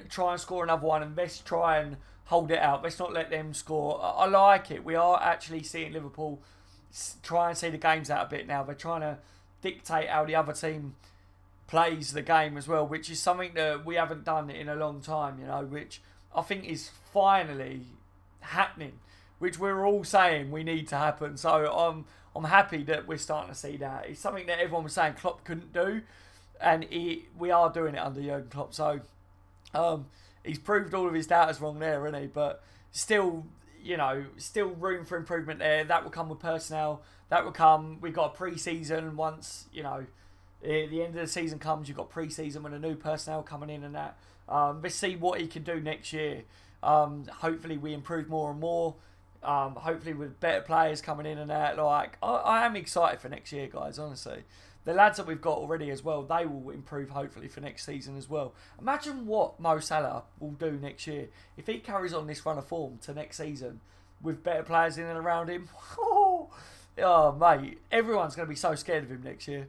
try and score another one, and let's try and hold it out. Let's not let them score. I like it. We are actually seeing Liverpool try and see the games out a bit now. They're trying to dictate how the other team plays the game as well, which is something that we haven't done in a long time, you know, which I think is finally happening, which we're all saying we need to happen. So I'm happy that we're starting to see that. It's something that everyone was saying Klopp couldn't do, and we are doing it under Jurgen Klopp. So he's proved all of his doubters wrong there, isn't he? But still, you know, still room for improvement there. That will come with personnel. That will come. We've got a pre-season once, you know, the end of the season comes. You've got pre-season with a new personnel coming in and that. Let's see what he can do next year. Hopefully we improve more and more. Hopefully with better players coming in and that. Like, I am excited for next year, guys, honestly. The lads that we've got already as well, they will improve hopefully for next season as well. Imagine what Mo Salah will do next year. If he carries on this run of form to next season with better players in and around him, oh mate, everyone's going to be so scared of him next year.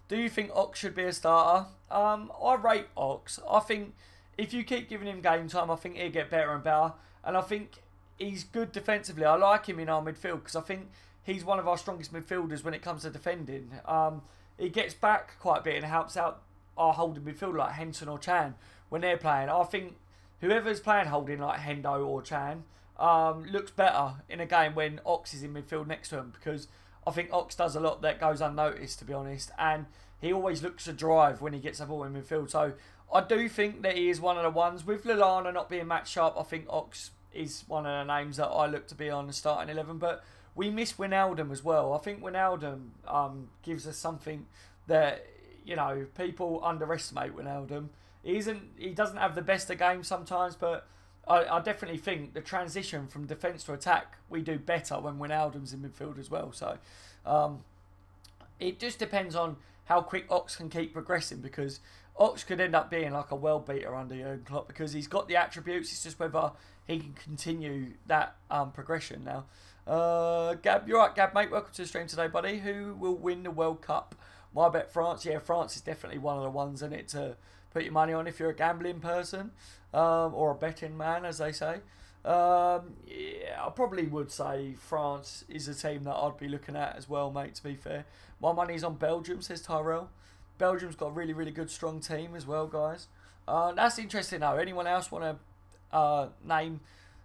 Do you think Ox should be a starter? I rate Ox. I think if you keep giving him game time, I think he'll get better and better. And I think he's good defensively. I like him in our midfield because I think he's one of our strongest midfielders when it comes to defending. He gets back quite a bit and helps out our holding midfield like Henson or Chan when they're playing. I think whoever's playing holding like Hendo or Chan looks better in a game when Ox is in midfield next to him, because I think Ox does a lot that goes unnoticed, to be honest, and he always looks to drive when he gets the ball in midfield. So I do think that he is one of the ones. With Lallana not being match sharp, I think Ox is one of the names that I look to be on the starting 11, but we miss Wijnaldum as well. I think Wijnaldum gives us something that, you know, people underestimate Wijnaldum. He doesn't have the best of games sometimes, but I definitely think the transition from defence to attack, we do better when Wijnaldum's in midfield as well. So it just depends on how quick Ox can keep progressing, because Ox could end up being like a world beater under Jurgen Klopp because he's got the attributes. It's just whether he can continue that progression now. Gab, you're right, Gab, mate. Welcome to the stream today, buddy. Who will win the World Cup? My bet, France. Yeah, France is definitely one of the ones in it to put your money on if you're a gambling person or a betting man, as they say. Yeah, I probably would say France is a team that I'd be looking at as well, mate, to be fair. My money's on Belgium, says Tyrell. Belgium's got a really, really good, strong team as well, guys. That's interesting, though. Anyone else want to name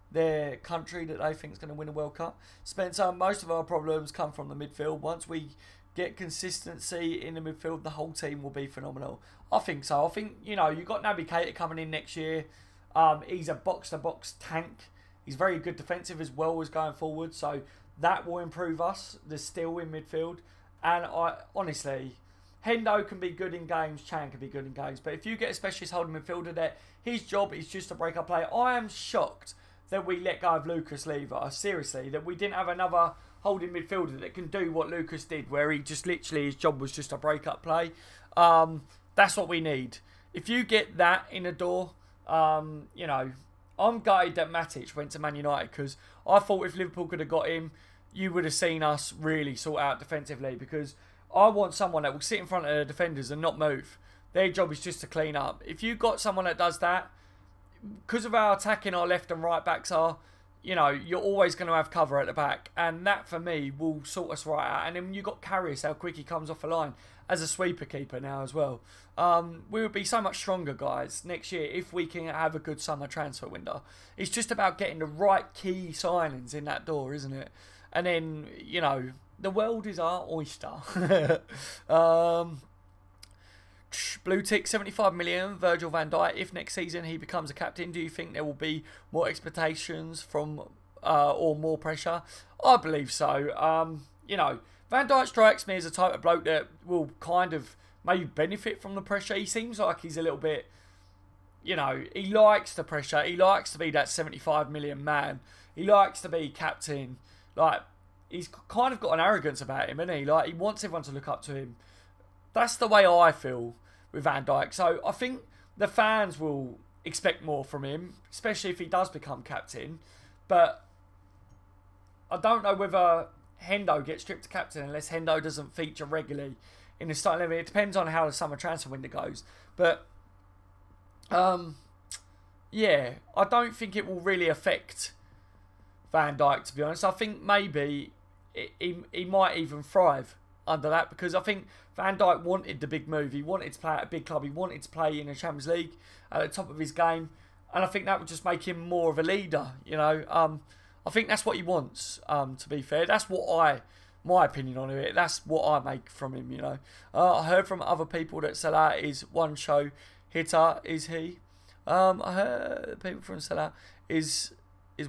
their country that they think is going to win a World Cup? Spencer, most of our problems come from the midfield. Once we get consistency in the midfield, the whole team will be phenomenal. I think so. I think, you know, you've got Naby Keita coming in next year. He's a box-to-box tank. He's very good defensive as well as going forward. So that will improve us. There's still in midfield. And honestly, Hendo can be good in games. Chan can be good in games. But if you get a specialist holding midfielder there, his job is just to break up play. I am shocked that we let go of Lucas Leiva. Seriously, that we didn't have another holding midfielder that can do what Lucas did, where he just literally, his job was just to break up play. That's what we need. If you get that in the door, you know, I'm gutted that Matic went to Man United, because I thought if Liverpool could have got him, you would have seen us really sort out defensively, because I want someone that will sit in front of the defenders and not move. Their job is just to clean up. If you've got someone that does that, because of our attacking, our left and right backs are, you know, you're always going to have cover at the back. And that, for me, will sort us right out. And then you've got Karius, how quick he comes off the line as a sweeper keeper now as well. We would be so much stronger, guys, next year if we can have a good summer transfer window. It's just about getting the right key signings in that door, isn't it? And then, you know, the world is our oyster. Blue tick, 75 million, Virgil van Dijk. If next season he becomes a captain, do you think there will be more expectations from or more pressure? I believe so. You know, Van Dijk strikes me as a type of bloke that will kind of maybe benefit from the pressure. He seems like he's a little bit, you know, he likes the pressure. He likes to be that 75 million man. He likes to be captain. Like, he's kind of got an arrogance about him, isn't he? Like, he wants everyone to look up to him. That's the way I feel with Van Dijk. So I think the fans will expect more from him, especially if he does become captain. But I don't know whether Hendo gets stripped to captain unless Hendo doesn't feature regularly in the starting 11. It depends on how the summer transfer window goes. But yeah, I don't think it will really affect Van Dijk, to be honest. I think maybe he might even thrive under that, because I think Van Dijk wanted the big move. He wanted to play at a big club. He wanted to play in the Champions League at the top of his game. And I think that would just make him more of a leader, you know. I think that's what he wants, to be fair. That's what my opinion on it. That's what I make from him, you know. I heard from other people that Salah is one-show hitter. Is he? I heard people from Salah is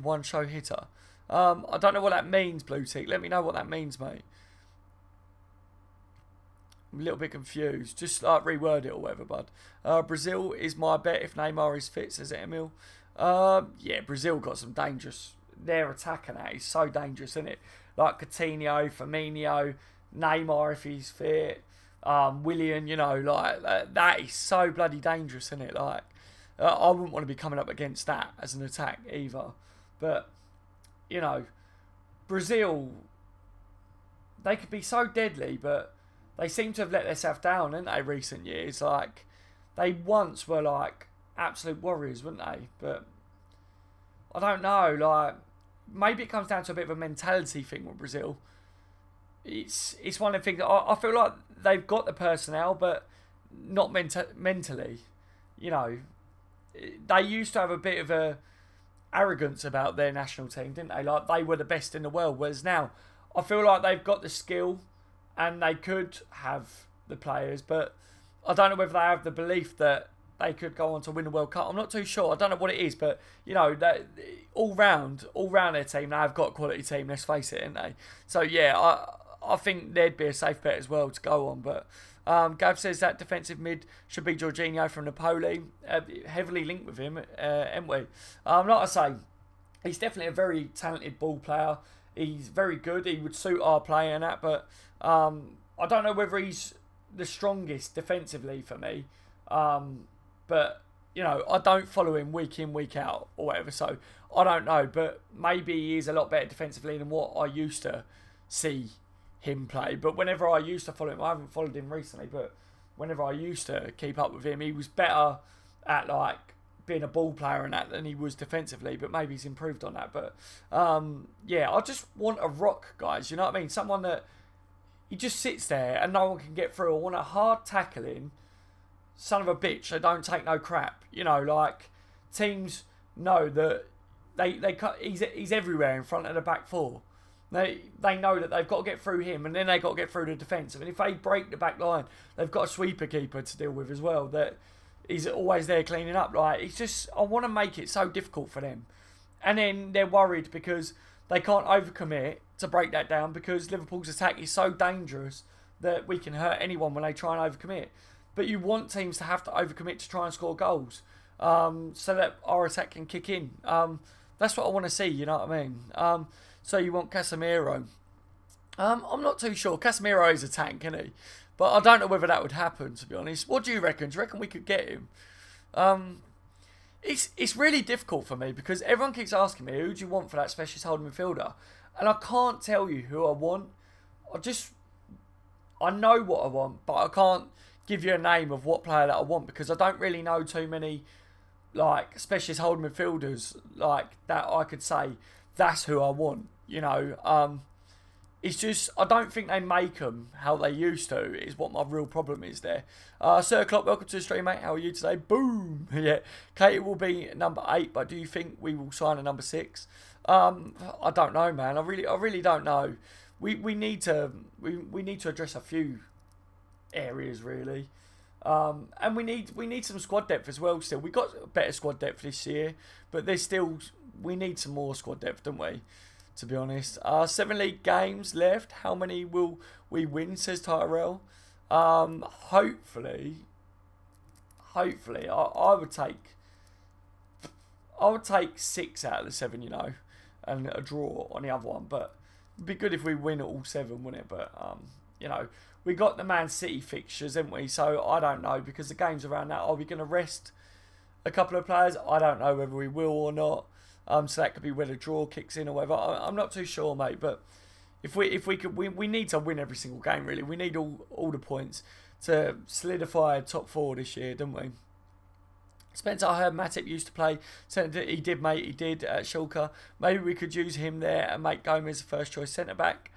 one-show hitter. I don't know what that means, Blue Tick. Let me know what that means, mate. I'm a little bit confused. Just like reword it or whatever, bud. Brazil is my bet if Neymar is fit, says Emil. Yeah, Brazil got some dangerous. Their attack and that is so dangerous, isn't it? Like Coutinho, Firmino, Neymar if he's fit, Willian, you know, like that is so bloody dangerous, isn't it? Like, I wouldn't want to be coming up against that as an attack either. But, you know, Brazil, they could be so deadly, but they seem to have let themselves down, haven't they, recent years? Like, they once were, like, absolute warriors, weren't they? But, I don't know, like, maybe it comes down to a bit of a mentality thing with Brazil. It's one of the things that I feel like they've got the personnel, but not mentally. You know, they used to have a bit of a arrogance about their national team, didn't they? Like, they were the best in the world, whereas now I feel like they've got the skill and they could have the players, but I don't know whether they have the belief that they could go on to win the World Cup. I'm not too sure. I don't know what it is, but, you know, that all round their team, they have got a quality team, let's face it, haven't they? So, yeah, I think they'd be a safe bet as well to go on. But Gav says that defensive mid should be Jorginho from Napoli. Heavily linked with him, haven't we? Like I say, he's definitely a very talented ball player. He's very good. He would suit our play and that, but I don't know whether he's the strongest defensively for me. But, you know, I don't follow him week in, week out or whatever, so I don't know. But maybe he is a lot better defensively than what I used to see him play. But whenever I used to follow him, I haven't followed him recently, but whenever I used to keep up with him, he was better at, like, being a ball player and that than he was defensively. But maybe he's improved on that. But, yeah, I just want a rock, guys. You know what I mean? Someone that he just sits there and no one can get through. I want a hard tackling son of a bitch. They don't take no crap. You know, like, teams know that he's everywhere in front of the back four. They know that they've got to get through him, and then they've got to get through the defence. I mean, if they break the back line, they've got a sweeper keeper to deal with as well. That he's always there cleaning up. Like, it's just, I want to make it so difficult for them. And then they're worried because they can't overcommit to break that down, because Liverpool's attack is so dangerous that we can hurt anyone when they try and overcommit. But you want teams to have to overcommit to try and score goals, so that our attack can kick in. That's what I want to see, you know what I mean? So you want Casemiro. I'm not too sure. Casemiro is a tank, isn't he? But I don't know whether that would happen, to be honest. What do you reckon? Do you reckon we could get him? It's really difficult for me, because everyone keeps asking me, who do you want for that specialist holding midfielder? And I can't tell you who I want. I know what I want, but I can't give you a name of what player that I want, because I don't really know too many like specialist holding midfielders like that I could say that's who I want. You know, it's just, I don't think they make them how they used to, is what my real problem is there. Sir Klopp, welcome to the stream, mate. How are you today? Boom! Yeah, Katie will be number 8, but do you think we will sign a number 6? I don't know, man. I really don't know. We need to address a few areas, really. And we need some squad depth as well still. We got better squad depth this year, but we need some more squad depth, don't we? To be honest. 7 league games left. How many will we win, says Tyrell? Hopefully I would take 6 out of the 7, you know, and a draw on the other one. But it'd be good if we win all 7, wouldn't it? But you know, we got the Man City fixtures, haven't we? So I don't know, because the games around that, are we going to rest a couple of players? I don't know whether we will or not. So that could be where the draw kicks in or whatever. I'm not too sure, mate. But if we could, we need to win every single game, really. We need all the points to solidify top 4 this year, don't we? Spencer, I heard Matip used to play centre. He did, mate. He did at Schalke. Maybe we could use him there and make Gomez the first choice centre back.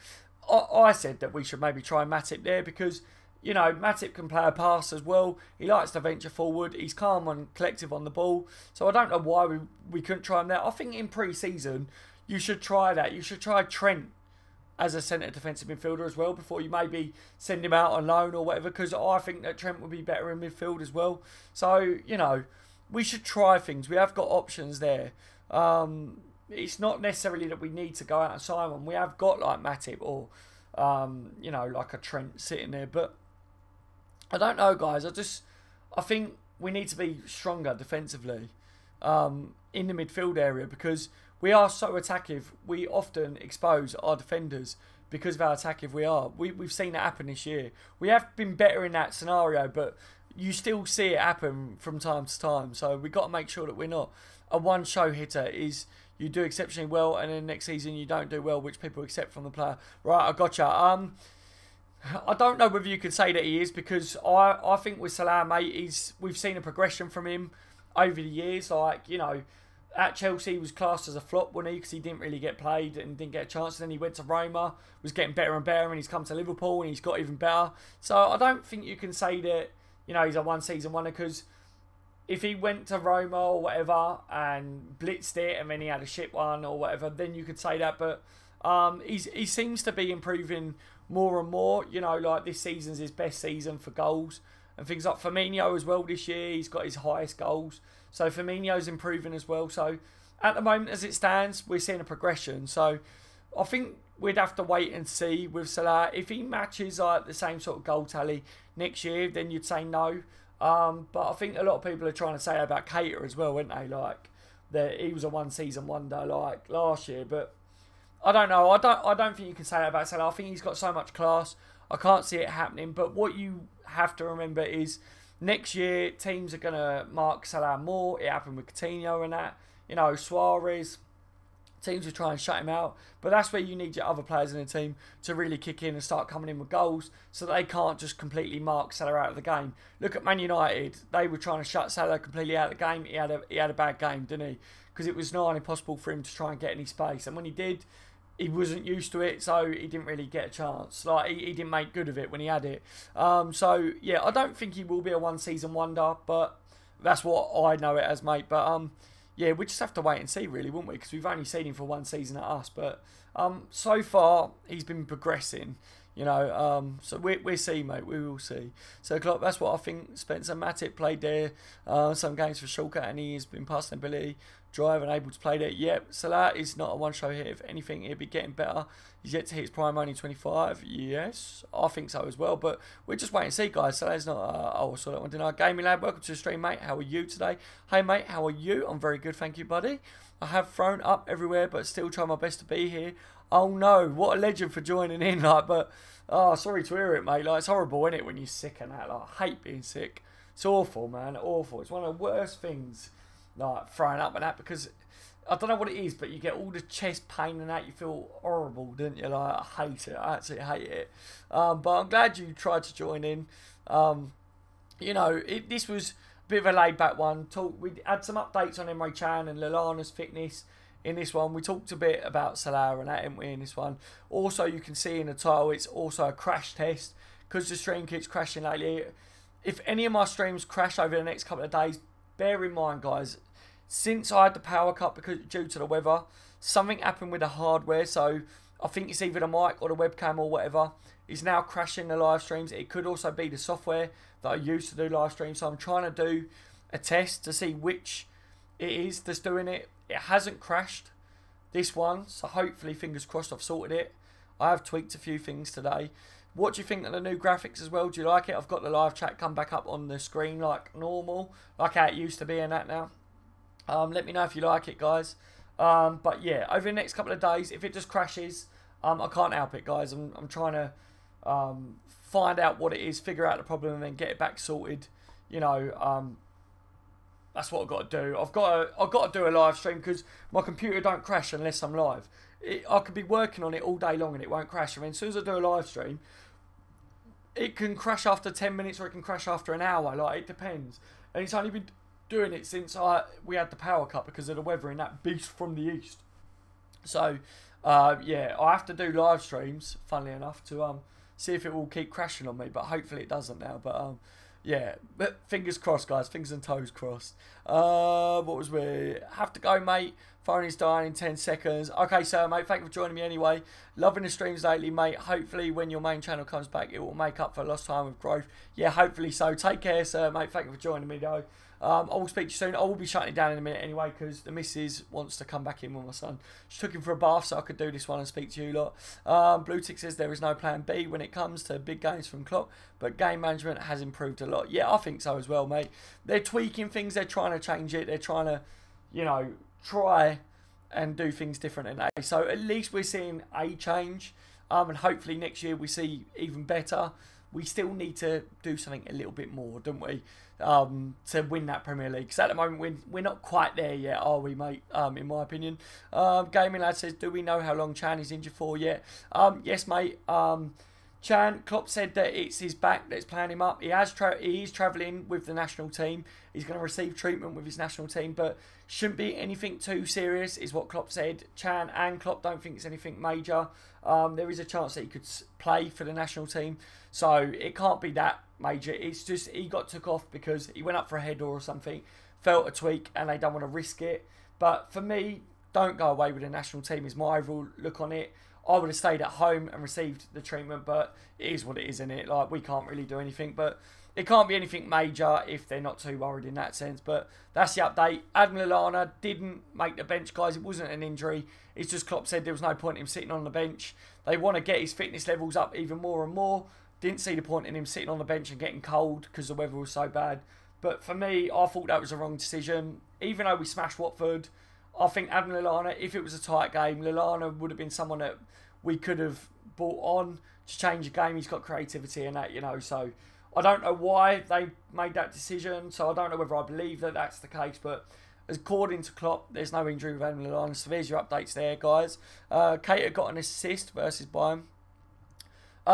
I said that we should maybe try Matip there, because, you know, Matip can play a pass as well. He likes to venture forward. He's calm and collective on the ball. So I don't know why we couldn't try him there. I think in pre-season, you should try that. You should try Trent as a centre defensive midfielder as well, before you maybe send him out on loan or whatever, because I think that Trent would be better in midfield as well. So, you know, we should try things. We have got options there. It's not necessarily that we need to go out and sign one. We have got like Matip or, you know, like a Trent sitting there. But I don't know, guys. I think we need to be stronger defensively in the midfield area, because we are so attackive. We often expose our defenders because of how attackive we are. We've seen it happen this year. We have been better in that scenario, but you still see it happen from time to time. So we've got to make sure that we're not a one-show hitter. Is you do exceptionally well and then next season you don't do well, which people accept from the player. Right, I gotcha. I don't know whether you could say that he is, because I think with Salah, mate, we've seen a progression from him over the years. Like, you know, at Chelsea he was classed as a flop, wasn't he? Because he didn't really get played and didn't get a chance. And then he went to Roma, was getting better and better, and he's come to Liverpool and he's got even better. So I don't think you can say that, you know, he's a one-season wonder, because if he went to Roma or whatever and blitzed it and then he had a shit one or whatever, then you could say that. But he seems to be improving more and more. You know, like this season's his best season for goals and things like Firmino as well this year. He's got his highest goals. So Firmino's improving as well. So at the moment, as it stands, we're seeing a progression. So I think we'd have to wait and see with Salah. If he matches like the same sort of goal tally next year, then you'd say no. But I think a lot of people are trying to say about Keita as well, weren't they? Like, that he was a one-season wonder like last year. But I don't know. I don't think you can say that about Salah. I think he's got so much class. I can't see it happening. But what you have to remember is next year, teams are going to mark Salah more. It happened with Coutinho and that. You know, Suarez. Teams will try and shut him out. But that's where you need your other players in the team to really kick in and start coming in with goals, so that they can't just completely mark Salah out of the game. Look at Man United. They were trying to shut Salah completely out of the game. He had a bad game, didn't he? Because it was nigh impossible for him to try and get any space. And when he did, he wasn't used to it, so he didn't really get a chance. Like, he didn't make good of it when he had it. So, yeah, I don't think he will be a one-season wonder, but that's what I know it as, mate. But, yeah, we just have to wait and see, really, wouldn't we? Because we've only seen him for one season at us. But so far, he's been progressing. You know, so we'll see, mate. We will see. So, Klopp, that's what I think. Spencer Matip played there some games for Schalke, and he has been passing ability, drive, and able to play there. Yep, Salah is not a one-show hit. If anything, he'll be getting better. He's yet to hit his prime, only 25. Yes, I think so as well. But we're just waiting to see, guys. Salah's not... oh, I saw that one, didn't I? Gaming Lad, welcome to the stream, mate. How are you today? Hey, mate, how are you? I'm very good, thank you, buddy. I have thrown up everywhere, but still try my best to be here. Oh no, what a legend for joining in, like, but oh, sorry to hear it, mate. Like, it's horrible, isn't it, when you're sick and that? Like, I hate being sick. It's awful, man, awful. It's one of the worst things, like, throwing up and that, because I don't know what it is, but you get all the chest pain and that. You feel horrible, don't you? Like, I hate it. I absolutely hate it. But I'm glad you tried to join in. You know, this was a bit of a laid back one. We had some updates on Emre Can and Lallana's fitness. In this one, we talked a bit about Salah and that, didn't we, in this one. Also, you can see in the title, it's also a crash test because the stream keeps crashing lately. If any of my streams crash over the next couple of days, bear in mind, guys, since I had the power cut due to the weather, something happened with the hardware. So I think it's either the mic or the webcam or whatever is now crashing the live streams. It could also be the software that I use to do live streams. So I'm trying to do a test to see which it is that's doing it. It hasn't crashed, this one, so hopefully, fingers crossed, I've sorted it. I have tweaked a few things today. What do you think of the new graphics as well? Do you like it? I've got the live chat come back up on the screen like normal, like how it used to be and that now. Let me know if you like it, guys. But yeah, over the next couple of days, if it just crashes, I can't help it, guys. I'm trying to find out what it is, figure out the problem, and then get it back sorted. You know, that's what I've got to do. I've got to do a live stream because my computer don't crash unless I'm live. I could be working on it all day long and it won't crash. I mean, as soon as I do a live stream, it can crash after 10 minutes or it can crash after an hour. Like, it depends. And it's only been doing it since we had the power cut because of the weather in that beast from the east. So, yeah, I have to do live streams, funnily enough, to see if it will keep crashing on me. But hopefully it doesn't now. But yeah, but fingers crossed, guys. Fingers and toes crossed. What was we? Have to go, mate. Phone is dying in 10 seconds. Okay, sir, mate. Thank you for joining me anyway. Loving the streams lately, mate. Hopefully, when your main channel comes back, it will make up for lost time with growth. Yeah, hopefully so. Take care, sir, mate. Thank you for joining me, though. I will speak to you soon. I will be shutting it down in a minute anyway because the missus wants to come back in with my son. She took him for a bath so I could do this one and speak to you lot. Blue Tick says there is no plan B when it comes to big games from Klopp, but game management has improved a lot. Yeah, I think so as well, mate. They're tweaking things. They're trying to change it. They're trying to, you know, try and do things different in A. So at least we're seeing a change. And hopefully next year we see even better. We still need to do something a little bit more, don't we, to win that Premier League? Because at the moment, we're not quite there yet, are we, mate, in my opinion? Gaming Lad says, do we know how long Chan is injured for yet? Yes, mate. Chan, Klopp said that it's his back that's playing him up. He is travelling with the national team. He's going to receive treatment with his national team, but shouldn't be anything too serious, is what Klopp said. Chan and Klopp don't think it's anything major. There is a chance that he could play for the national team, so it can't be that major. It's just he got took off because he went up for a header or something, felt a tweak, and they don't want to risk it. But for me, don't go away with the national team is my overall look on it. I would have stayed at home and received the treatment, but it is what it is, isn't it? Like, we can't really do anything, but it can't be anything major if they're not too worried in that sense. But that's the update. Adam Lallana didn't make the bench, guys. It wasn't an injury. It's just Klopp said there was no point in him sitting on the bench. They want to get his fitness levels up even more and more. Didn't see the point in him sitting on the bench and getting cold because the weather was so bad. But for me, I thought that was a wrong decision. Even though we smashed Watford, I think Adam Lallana, if it was a tight game, Lallana would have been someone that we could have brought on to change the game. He's got creativity and that, you know. So I don't know why they made that decision. So I don't know whether I believe that that's the case. But according to Klopp, there's no injury with Adam Lallana. So there's your updates there, guys. Cater got an assist versus Bayern.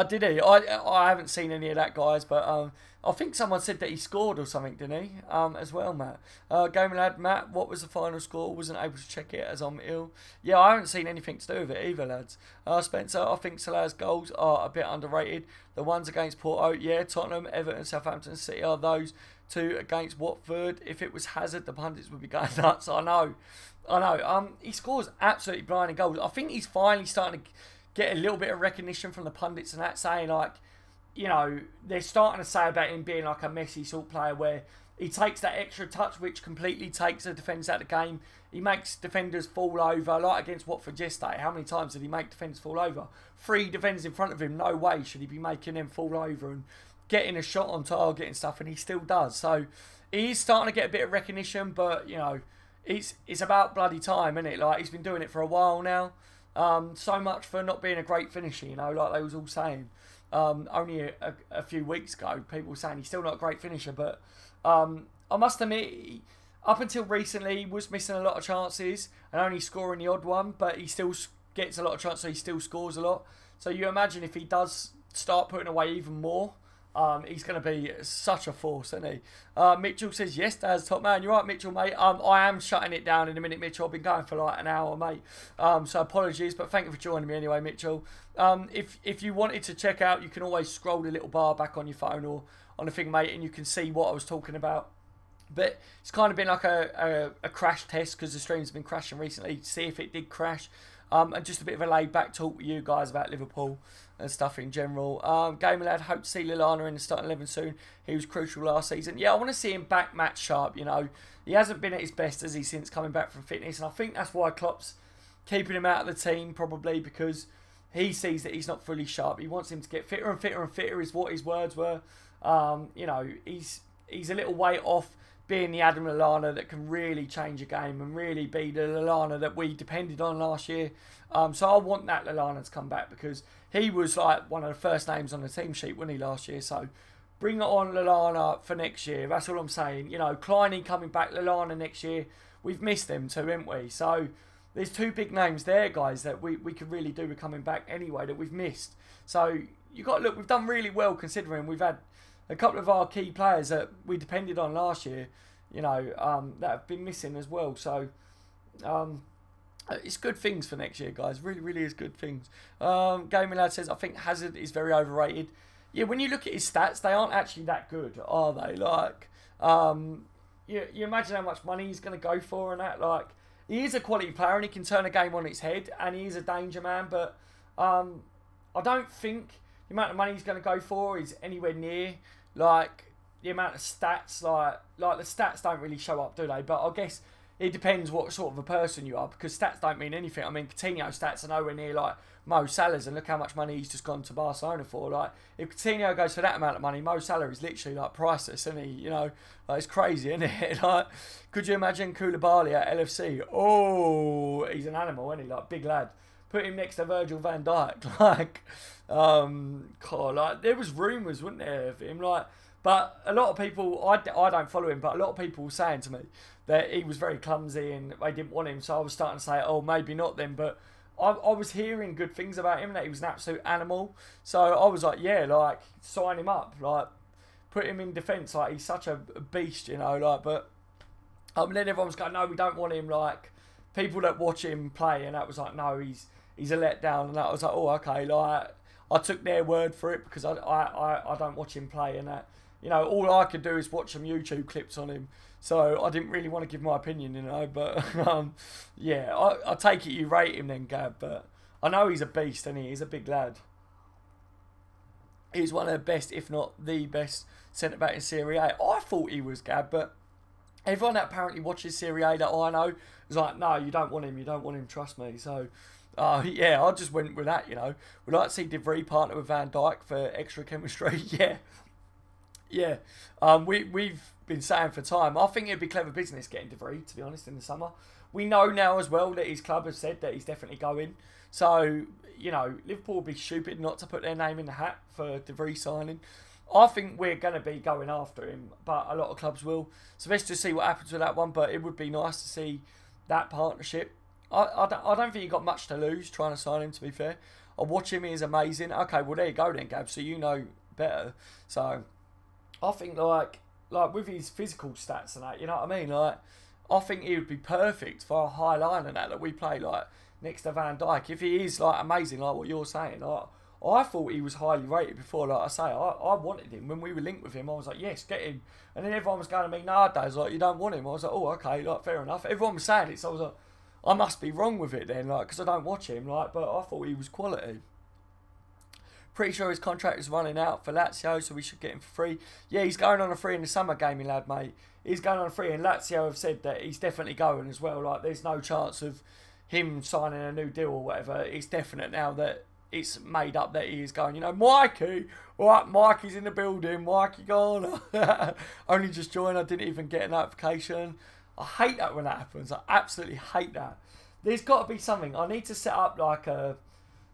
Did he? I haven't seen any of that, guys, but I think someone said that he scored or something, didn't he? As well, Matt. Gaming Lad, Matt, what was the final score? Wasn't able to check it as I'm ill. Yeah, I haven't seen anything to do with it either, lads. Spencer, I think Salah's goals are a bit underrated. The ones against Porto, yeah, Tottenham, Everton, Southampton, City are those two against Watford. If it was Hazard, the pundits would be going nuts. I know. He scores absolutely blinding goals. I think he's finally starting to get a little bit of recognition from the pundits and that, saying like, you know, they're starting to say about him being like a Messi sort of player where he takes that extra touch which completely takes the defence out of the game. He makes defenders fall over, like against Watford yesterday. How many times did he make defenders fall over? 3 defenders in front of him, no way should he be making them fall over and getting a shot on target and stuff, and he still does. So he is starting to get a bit of recognition, but, you know, it's about bloody time, isn't it? Like, he's been doing it for a while now. So much for not being a great finisher, you know, like they was all saying. Only a few weeks ago, people were saying he's still not a great finisher, but I must admit, up until recently, he was missing a lot of chances and only scoring the odd one, but he still gets a lot of chances, so he still scores a lot. So you imagine if he does start putting away even more, he's going to be such a force, isn't he? Mitchell says, yes, Daz, top man. You're right, Mitchell, mate. I am shutting it down in a minute, Mitchell. I've been going for like an hour, mate. So apologies, but thank you for joining me anyway, Mitchell. If you wanted to check out, you can always scroll the little bar back on your phone or on the thing, mate, and you can see what I was talking about. But it's kind of been like a crash test because the stream's been crashing recently. See if it did crash. And just a bit of a laid-back talk with you guys about Liverpool and stuff in general. Gamer Lad, hope to see Lallana in the starting 11 soon. He was crucial last season. Yeah, I want to see him back match sharp, you know. He hasn't been at his best, has he, since coming back from fitness. And I think that's why Klopp's keeping him out of the team, probably, because he sees that he's not fully sharp. He wants him to get fitter and fitter and fitter, is what his words were. You know, he's a little way off being the Adam Lallana that can really change a game and really be the Lallana that we depended on last year. So I want that Lallana to come back because he was like one of the first names on the team sheet, wasn't he, last year? So bring it on Lallana for next year. That's all I'm saying. You know, Kleiny coming back, Lallana next year. We've missed them too, haven't we? So there's 2 big names there, guys, that we could really do with coming back anyway that we've missed. So you got to look, we've done really well considering we've had a couple of our key players that we depended on last year, you know, that have been missing as well. So it's good things for next year, guys. Really, really is good things. Gaming Lad says, I think Hazard is very overrated. Yeah, when you look at his stats, they aren't actually that good, are they? Like, you imagine how much money he's going to go for and that. Like, he is a quality player and he can turn a game on its head and he is a danger man, but I don't think the amount of money he's going to go for is anywhere near like the amount of stats. Like the stats don't really show up, do they? But I guess it depends what sort of a person you are, because stats don't mean anything. I mean, Coutinho's stats are nowhere near like Mo Salah's, and look how much money he's just gone to Barcelona for. Like, if Coutinho goes for that amount of money, Mo Salah is literally like priceless, isn't he? You know, like, it's crazy, isn't it? Like, could you imagine Koulibaly at LFC? Oh, he's an animal, isn't he? Like, big lad. Put him next to Virgil van Dijk. Like, God, like, there was rumours, wasn't there, of him? Like, but a lot of people, I don't follow him, but a lot of people were saying to me that he was very clumsy and they didn't want him. So I was starting to say, oh, maybe not then. But I was hearing good things about him, that he was an absolute animal. So I was like, yeah, like, sign him up. Like, put him in defence. Like, he's such a beast, you know. Like, but then everyone was going, no, we don't want him. Like, people that watch him play, and that was like, no, he's a letdown. And that was like, oh, okay. Like, I took their word for it because I don't watch him play, and that, you know, all I could do is watch some YouTube clips on him. So I didn't really want to give my opinion, you know. But yeah, I take it you rate him then, Gab. But I know he's a beast, and he's a big lad. He's one of the best, if not the best, centre back in Serie A. I thought he was, Gab, but everyone that apparently watches Serie A that I know is like, no, you don't want him. You don't want him. Trust me. So yeah, I just went with that. You know, we'd like to see De Vrij partner with Van Dijk for extra chemistry. Yeah. We've been saying for time, I think it'd be clever business getting De Vrij, to be honest, in the summer. We know now as well that his club has said that he's definitely going. So, you know, Liverpool would be stupid not to put their name in the hat for De Vrij signing. I think we're going to be going after him, but a lot of clubs will. So let's just see what happens with that one. But it would be nice to see that partnership. I don't think you've got much to lose trying to sign him, to be fair. I watch him, he's amazing. Okay, well, there you go then, Gab. So you know better. So I think, like with his physical stats and that, you know what I mean? Like, I think he would be perfect for a high line and that we play, like, next to Van Dijk. If he is, like, amazing, like what you're saying, like, I thought he was highly rated before. Like I say, I wanted him. When we were linked with him, I was like, yes, get him. And then everyone was going to me nowadays, like, you don't want him. I was like, oh, okay, like, fair enough. Everyone was saying it, so I I must be wrong with it then, like, because I don't watch him, like, but I thought he was quality. Pretty sure his contract is running out for Lazio, so we should get him for free. Yeah, he's going on a free in the summer, gaming lad, mate. He's going on a free, and Lazio have said that he's definitely going as well. Like, there's no chance of him signing a new deal or whatever. It's definite now that it's made up that he is going. You know, Mikey, right? Mikey's in the building. Mikey gone. Only just joined. I didn't even get a notification. I hate that when that happens. I absolutely hate that. There's got to be something. I need to set up like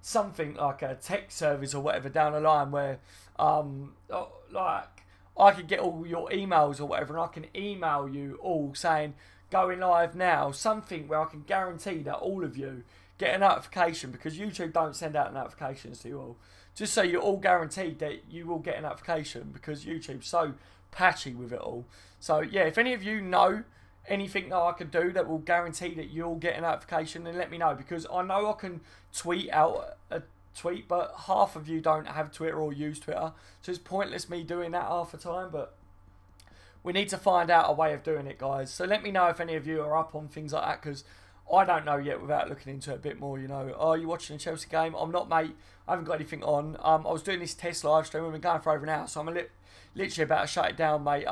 something like a text service or whatever down the line where like I could get all your emails or whatever, and I can email you all saying going live now. Something where I can guarantee that all of you get a notification, because YouTube don't send out notifications to you all. Just so you're all guaranteed that you will get a notification, because YouTube's so patchy with it all. So yeah, if any of you know anything that I can do that will guarantee that you'll get a notification, then let me know, because I know I can tweet out a tweet, but half of you don't have Twitter or use Twitter, so it's pointless me doing that half the time. But we need to find out a way of doing it, guys. So let me know if any of you are up on things like that, because I don't know yet without looking into it a bit more, you know. Are you watching the Chelsea game? I'm not, mate. I haven't got anything on. I was doing this test live stream. We've been going for over an hour, so I'm literally about to shut it down, mate.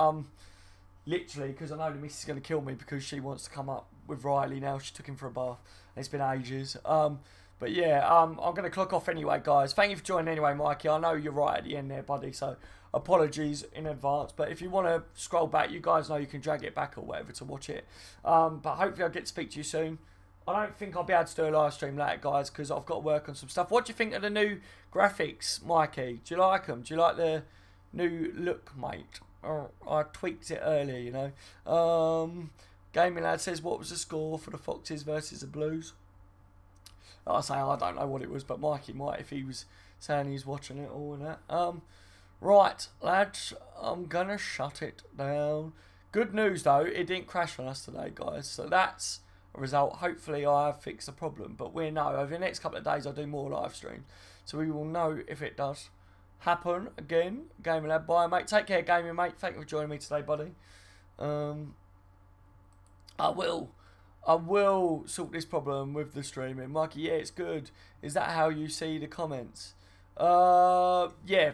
Literally, because I know the missus is going to kill me because she wants to come up with Riley now. She took him for a bath. It's been ages. But yeah, I'm going to clock off anyway, guys. Thank you for joining anyway, Mikey. I know you're right at the end there, buddy, so apologies in advance. But if you want to scroll back, you guys know you can drag it back or whatever to watch it. But hopefully I'll get to speak to you soon. I don't think I'll be able to do a live stream later, guys, because I've got to work on some stuff. What do you think of the new graphics, Mikey? Do you like them? Do you like the new look, mate? I tweaked it earlier, you know. Gaming Lad says, what was the score for the Foxes versus the Blues? Like I say, I don't know what it was, but Mikey might if he was saying he's watching it all and that. Right, lads, I'm going to shut it down. Good news, though, it didn't crash on us today, guys. So that's a result. Hopefully I have fixed the problem, but we'll know. Over the next couple of days, I'll do more live streams, so we will know if it does happen again. Gaming Lad, bye, mate. Take care, gaming, mate. Thank you for joining me today, buddy. I will sort this problem with the streaming. Mikey, yeah, it's good. Is that how you see the comments? Yeah.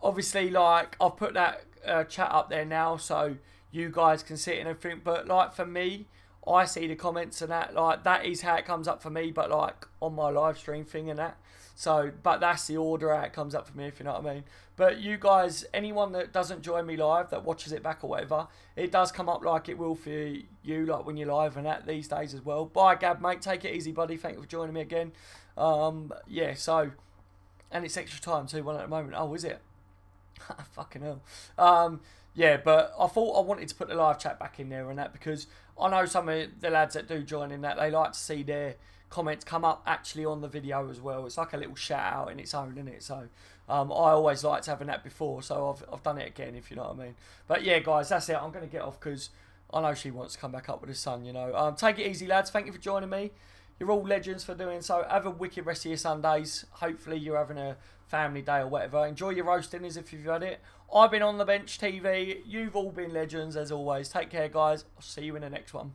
Obviously, like, I've put that chat up there now, so you guys can see it and everything. But, like, for me, I see the comments and that. Like, that is how it comes up for me, but, like, on my live stream thing and that. So, but that's the order how it comes up for me, if you know what I mean. But you guys, anyone that doesn't join me live, that watches it back or whatever, it does come up like it will for you, like when you're live and that these days as well. Bye, Gab, mate. Take it easy, buddy. Thank you for joining me again. Yeah, so, and it's extra time too, one at the moment. Oh, is it? Fucking hell. Yeah, but I thought I wanted to put the live chat back in there and that, because I know some of the lads that do join in that, they like to see their comments come up actually on the video as well. It's like a little shout out in its own, isn't it? So I always liked having that before, so I've done it again, if you know what I mean. But yeah, guys, that's it. I'm going to get off because I know she wants to come back up with her son, you know. Take it easy, lads. Thank you for joining me. You're all legends for doing so. Have a wicked rest of your Sundays. Hopefully you're having a family day or whatever. Enjoy your roast dinners if you've had it. I've been on the bench TV. You've all been legends as always. Take care, guys. I'll see you in the next one.